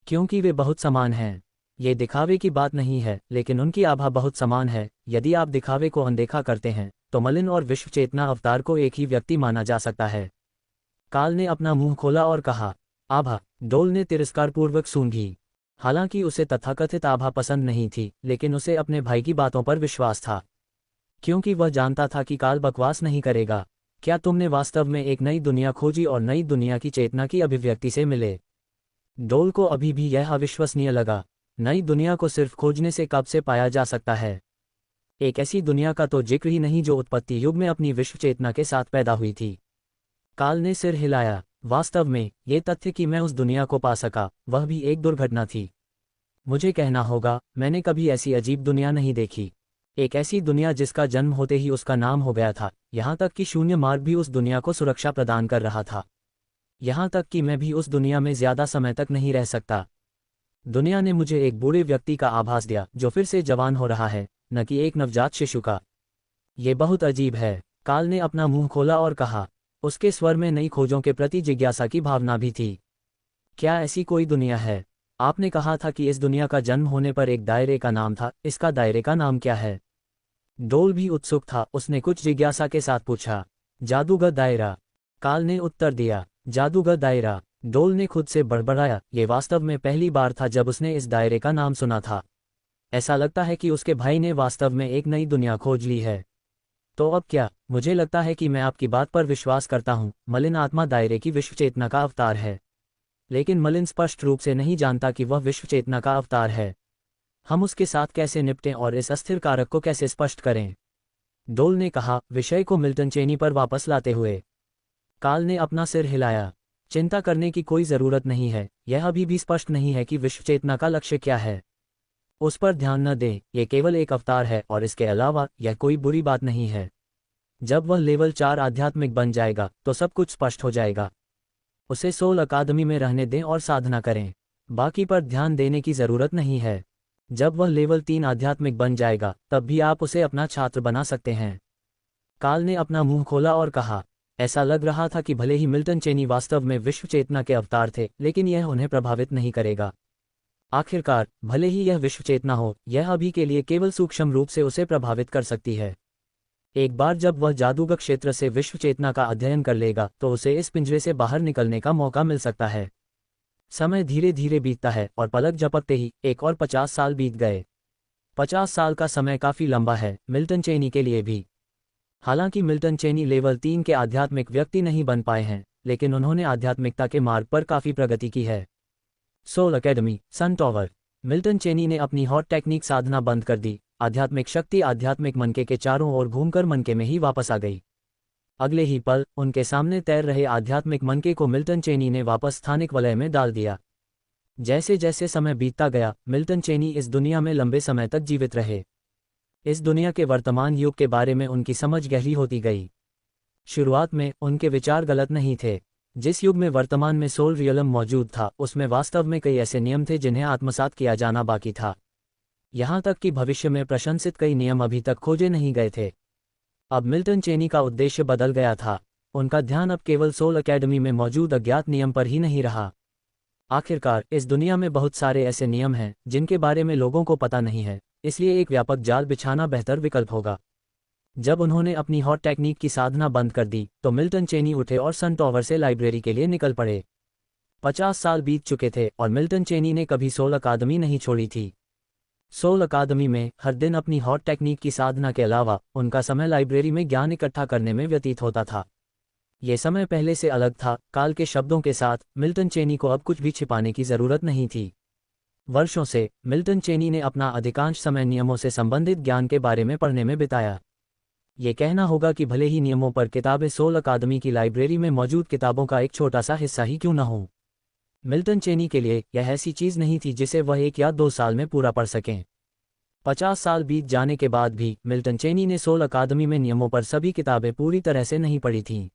क्योंकि वे बहुत समान हैं। ये दिखावे की बात नहीं है, लेकिन उनकी आभा बहुत समान है। यदि आप दिखावे को अनदेखा करते हैं तो मलिन और विश्व चेतना अवतार को एक ही व्यक्ति माना जा सकता है। काल ने अपना मुंह खोला और कहा, आभा। डोल ने तिरस्कारपूर्वक सूंघी। हालांकि उसे तथाकथित आभा पसंद नहीं थी, लेकिन उसे अपने भाई की बातों पर विश्वास था, क्योंकि वह जानता था कि काल बकवास नहीं करेगा। क्या तुमने वास्तव में एक नई दुनिया खोजी और नई दुनिया की चेतना की अभिव्यक्ति से मिले? डोल को अभी भी यह अविश्वसनीय लगा। नई दुनिया को सिर्फ खोजने से कब से पाया जा सकता है? एक ऐसी दुनिया का तो जिक्र ही नहीं जो उत्पत्ति युग में अपनी विश्व चेतना के साथ पैदा हुई थी। काल ने सिर हिलाया। वास्तव में ये तथ्य कि मैं उस दुनिया को पा सका, वह भी एक दुर्घटना थी। मुझे कहना होगा, मैंने कभी ऐसी अजीब दुनिया नहीं देखी। एक ऐसी दुनिया जिसका जन्म होते ही उसका नाम हो गया था, यहाँ तक कि शून्य मार्ग भी उस दुनिया को सुरक्षा प्रदान कर रहा था। यहाँ तक कि मैं भी उस दुनिया में ज्यादा समय तक नहीं रह सकता। दुनिया ने मुझे एक बूढ़े व्यक्ति का आभास दिया जो फिर से जवान हो रहा है, न कि एक नवजात शिशु का। ये बहुत अजीब है। काल ने अपना मुंह खोला और कहा। उसके स्वर में नई खोजों के प्रति जिज्ञासा की भावना भी थी। क्या ऐसी कोई दुनिया है? आपने कहा था कि इस दुनिया का जन्म होने पर एक दायरे का नाम था, इसका दायरे का नाम क्या है? डोल भी उत्सुक था। उसने कुछ जिज्ञासा के साथ पूछा। जादूगर दायरा, काल ने उत्तर दिया। जादूगर दायरा? डोल ने खुद से बड़बड़ाया। ये वास्तव में पहली बार था जब उसने इस दायरे का नाम सुना था। ऐसा लगता है कि उसके भाई ने वास्तव में एक नई दुनिया खोज ली है। तो अब क्या? मुझे लगता है कि मैं आपकी बात पर विश्वास करता हूँ। मलिन आत्मा दायरे की विश्व चेतना का अवतार है, लेकिन मलिन स्पष्ट रूप से नहीं जानता कि वह विश्व चेतना का अवतार है। हम उसके साथ कैसे निपटें और इस अस्थिर कारक को कैसे स्पष्ट करें? डोल ने कहा, विषय को मिल्टन चेनी पर वापस लाते हुए। काल ने अपना सिर हिलाया। चिंता करने की कोई जरूरत नहीं है। यह अभी भी स्पष्ट नहीं है कि विश्व चेतना का लक्ष्य क्या है। उस पर ध्यान न दें। यह केवल एक अवतार है और इसके अलावा यह कोई बुरी बात नहीं है। जब वह लेवल 4 आध्यात्मिक बन जाएगा तो सब कुछ स्पष्ट हो जाएगा। उसे सोल अकादमी में रहने दें और साधना करें। बाकी पर ध्यान देने की जरूरत नहीं है। जब वह लेवल 3 आध्यात्मिक बन जाएगा तब भी आप उसे अपना छात्र बना सकते हैं। काल ने अपना मुंह खोला और कहा। ऐसा लग रहा था कि भले ही मिल्टन चेनी वास्तव में विश्व चेतना के अवतार थे, लेकिन यह उन्हें प्रभावित नहीं करेगा। आखिरकार भले ही यह विश्व चेतना हो, यह अभी के लिए केवल सूक्ष्म रूप से उसे प्रभावित कर सकती है। एक बार जब वह जादूगर क्षेत्र से विश्व चेतना का अध्ययन कर लेगा तो उसे इस पिंजरे से बाहर निकलने का मौका मिल सकता है। समय धीरे धीरे बीतता है और पलक झपकते ही एक और 50 साल बीत गए। 50 साल का समय काफी लंबा है, मिल्टन चेनी के लिए भी। हालांकि मिल्टन चेनी लेवल 3 के आध्यात्मिक व्यक्ति नहीं बन पाए हैं, लेकिन उन्होंने आध्यात्मिकता के मार्ग पर काफी प्रगति की है। सोल अकेडमी, सन टॉवर। मिल्टन चेनी ने अपनी हॉट टेक्निक साधना बंद कर दी। आध्यात्मिक शक्ति आध्यात्मिक मनके के चारों ओर घूमकर मनके में ही वापस आ गई। अगले ही पल उनके सामने तैर रहे आध्यात्मिक मनके को मिल्टन चेनी ने वापस स्थानिक वलय में डाल दिया। जैसे जैसे समय बीतता गया, मिल्टन चेनी इस दुनिया में लंबे समय तक जीवित रहे। इस दुनिया के वर्तमान युग के बारे में उनकी समझ गहरी होती गई। शुरुआत में उनके विचार गलत नहीं थे। जिस युग में वर्तमान में सोल रियलम मौजूद था, उसमें वास्तव में कई ऐसे नियम थे जिन्हें आत्मसात किया जाना बाकी था। यहाँ तक कि भविष्य में प्रशंसित कई नियम अभी तक खोजे नहीं गए थे। अब मिल्टन चेनी का उद्देश्य बदल गया था। उनका ध्यान अब केवल सोल अकेडमी में मौजूद अज्ञात नियम पर ही नहीं रहा। आखिरकार इस दुनिया में बहुत सारे ऐसे नियम हैं जिनके बारे में लोगों को पता नहीं है, इसलिए एक व्यापक जाल बिछाना बेहतर विकल्प होगा। जब उन्होंने अपनी हॉट टेक्निक की साधना बंद कर दी तो मिल्टन चेनी उठे और सन टॉवर से लाइब्रेरी के लिए निकल पड़े। 50 साल बीत चुके थे और मिल्टन चेनी ने कभी सोल अकादमी नहीं छोड़ी थी। सोल अकादमी में हर दिन अपनी हॉट टेक्निक की साधना के अलावा उनका समय लाइब्रेरी में ज्ञान इकट्ठा करने में व्यतीत होता था। ये समय पहले से अलग था। काल के शब्दों के साथ मिल्टन चेनी को अब कुछ भी छिपाने की जरूरत नहीं थी। वर्षों से मिल्टन चेनी ने अपना अधिकांश समय नियमों से संबंधित ज्ञान के बारे में पढ़ने में बिताया। ये कहना होगा कि भले ही नियमों पर किताबें सोल अकादमी की लाइब्रेरी में मौजूद किताबों का एक छोटा सा हिस्सा ही क्यों न हो, मिल्टन चेनी के लिए यह ऐसी चीज नहीं थी जिसे वह 1 या 2 साल में पूरा पढ़ सकें। 50 साल बीत जाने के बाद भी मिल्टन चेनी ने सोल अकादमी में नियमों पर सभी किताबें पूरी तरह से नहीं पढ़ी थीं।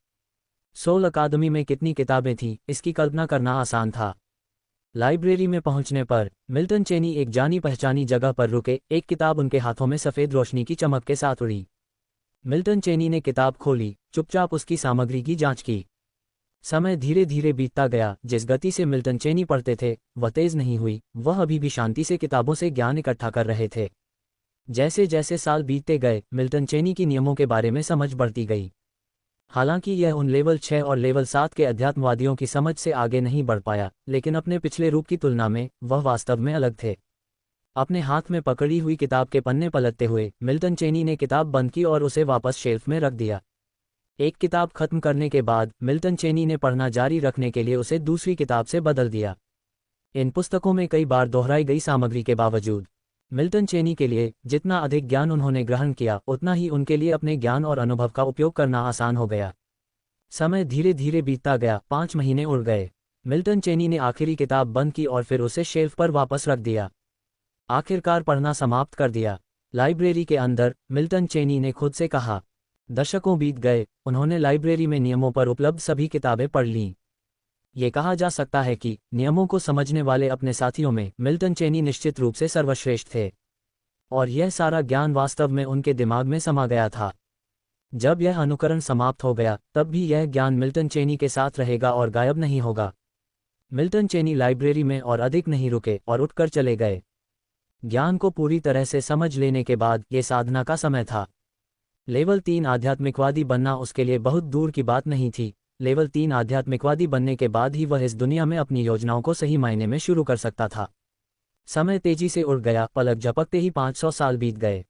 सोल अकादमी में कितनी किताबें थीं, इसकी कल्पना करना आसान था। लाइब्रेरी में पहुंचने पर मिल्टन चेनी एक जानी पहचानी जगह पर रुके। एक किताब उनके हाथों में सफ़ेद रोशनी की चमक के साथ उड़ी। मिल्टन चेनी ने किताब खोली, चुपचाप उसकी सामग्री की जांच की। समय धीरे धीरे बीतता गया। जिस गति से मिल्टन चेनी पढ़ते थे वह तेज नहीं हुई, वह अभी भी शांति से किताबों से ज्ञान इकट्ठा कर रहे थे। जैसे जैसे साल बीतते गए, मिल्टन चेनी की नियमों के बारे में समझ बढ़ती गई। हालांकि यह उन लेवल 6 और लेवल 7 के अध्यात्मवादियों की समझ से आगे नहीं बढ़ पाया, लेकिन अपने पिछले रूप की तुलना में वह वास्तव में अलग थे। अपने हाथ में पकड़ी हुई किताब के पन्ने पलटते हुए मिल्टन चेनी ने किताब बंद की और उसे वापस शेल्फ में रख दिया। एक किताब खत्म करने के बाद मिल्टन चेनी ने पढ़ना जारी रखने के लिए उसे दूसरी किताब से बदल दिया। इन पुस्तकों में कई बार दोहराई गई सामग्री के बावजूद मिल्टन चेनी के लिए जितना अधिक ज्ञान उन्होंने ग्रहण किया, उतना ही उनके लिए अपने ज्ञान और अनुभव का उपयोग करना आसान हो गया। समय धीरे धीरे बीतता गया। 5 महीने उड़ गए। मिल्टन चेनी ने आखिरी किताब बंद की और फिर उसे शेल्फ पर वापस रख दिया। आखिरकार पढ़ना समाप्त कर दिया। लाइब्रेरी के अंदर मिल्टन चेनी ने खुद से कहा। दशकों बीत गए, उन्होंने लाइब्रेरी में नियमों पर उपलब्ध सभी किताबें पढ़ लीं। ये कहा जा सकता है कि नियमों को समझने वाले अपने साथियों में मिल्टन चेनी निश्चित रूप से सर्वश्रेष्ठ थे, और यह सारा ज्ञान वास्तव में उनके दिमाग में समा गया था। जब यह अनुकरण समाप्त हो गया, तब भी यह ज्ञान मिल्टन चेनी के साथ रहेगा और गायब नहीं होगा। मिल्टन चेनी लाइब्रेरी में और अधिक नहीं रुके और उठकर चले गए। ज्ञान को पूरी तरह से समझ लेने के बाद ये साधना का समय था। लेवल 3 आध्यात्मिकवादी बनना उसके लिए बहुत दूर की बात नहीं थी। लेवल 3 आध्यात्मिकवादी बनने के बाद ही वह इस दुनिया में अपनी योजनाओं को सही मायने में शुरू कर सकता था। समय तेजी से उड़ गया। पलक झपकते ही 500 साल बीत गए।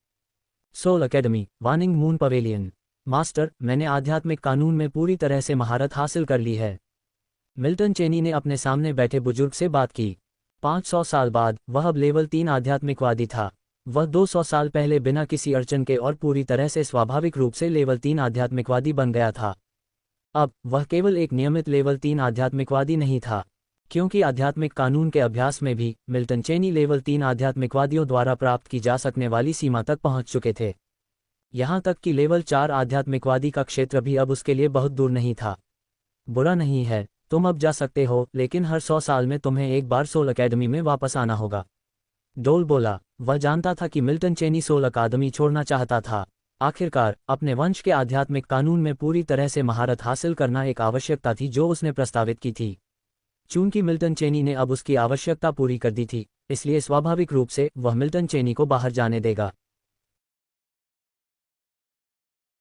Soul Academy, Warning Moon Pavilion. Master, मैंने आध्यात्मिक कानून में पूरी तरह से महारत हासिल कर ली है। मिल्टन चेनी ने अपने सामने बैठे बुजुर्ग से बात की। 500 साल बाद वह अब लेवल 3 आध्यात्मिकवादी था। वह 200 साल पहले बिना किसी अड़चन के और पूरी तरह से स्वाभाविक रूप से लेवल 3 आध्यात्मिकवादी बन गया था। अब वह केवल एक नियमित लेवल 3 आध्यात्मिकवादी नहीं था, क्योंकि आध्यात्मिक कानून के अभ्यास में भी मिल्टन चेनी लेवल 3 आध्यात्मिकवादियों द्वारा प्राप्त की जा सकने वाली सीमा तक पहुंच चुके थे। यहाँ तक कि लेवल 4 आध्यात्मिकवादी का क्षेत्र भी अब उसके लिए बहुत दूर नहीं था। बुरा नहीं है, तुम अब जा सकते हो, लेकिन हर 100 साल में तुम्हें एक बार सोल अकेडमी में वापस आना होगा। डोल बोला। वह जानता था कि मिल्टन चेनी सोल अकादमी छोड़ना चाहता था। आखिरकार अपने वंश के आध्यात्मिक कानून में पूरी तरह से महारत हासिल करना एक आवश्यकता थी जो उसने प्रस्तावित की थी। चूंकि मिल्टन चेनी ने अब उसकी आवश्यकता पूरी कर दी थी, इसलिए स्वाभाविक रूप से वह मिल्टन चेनी को बाहर जाने देगा।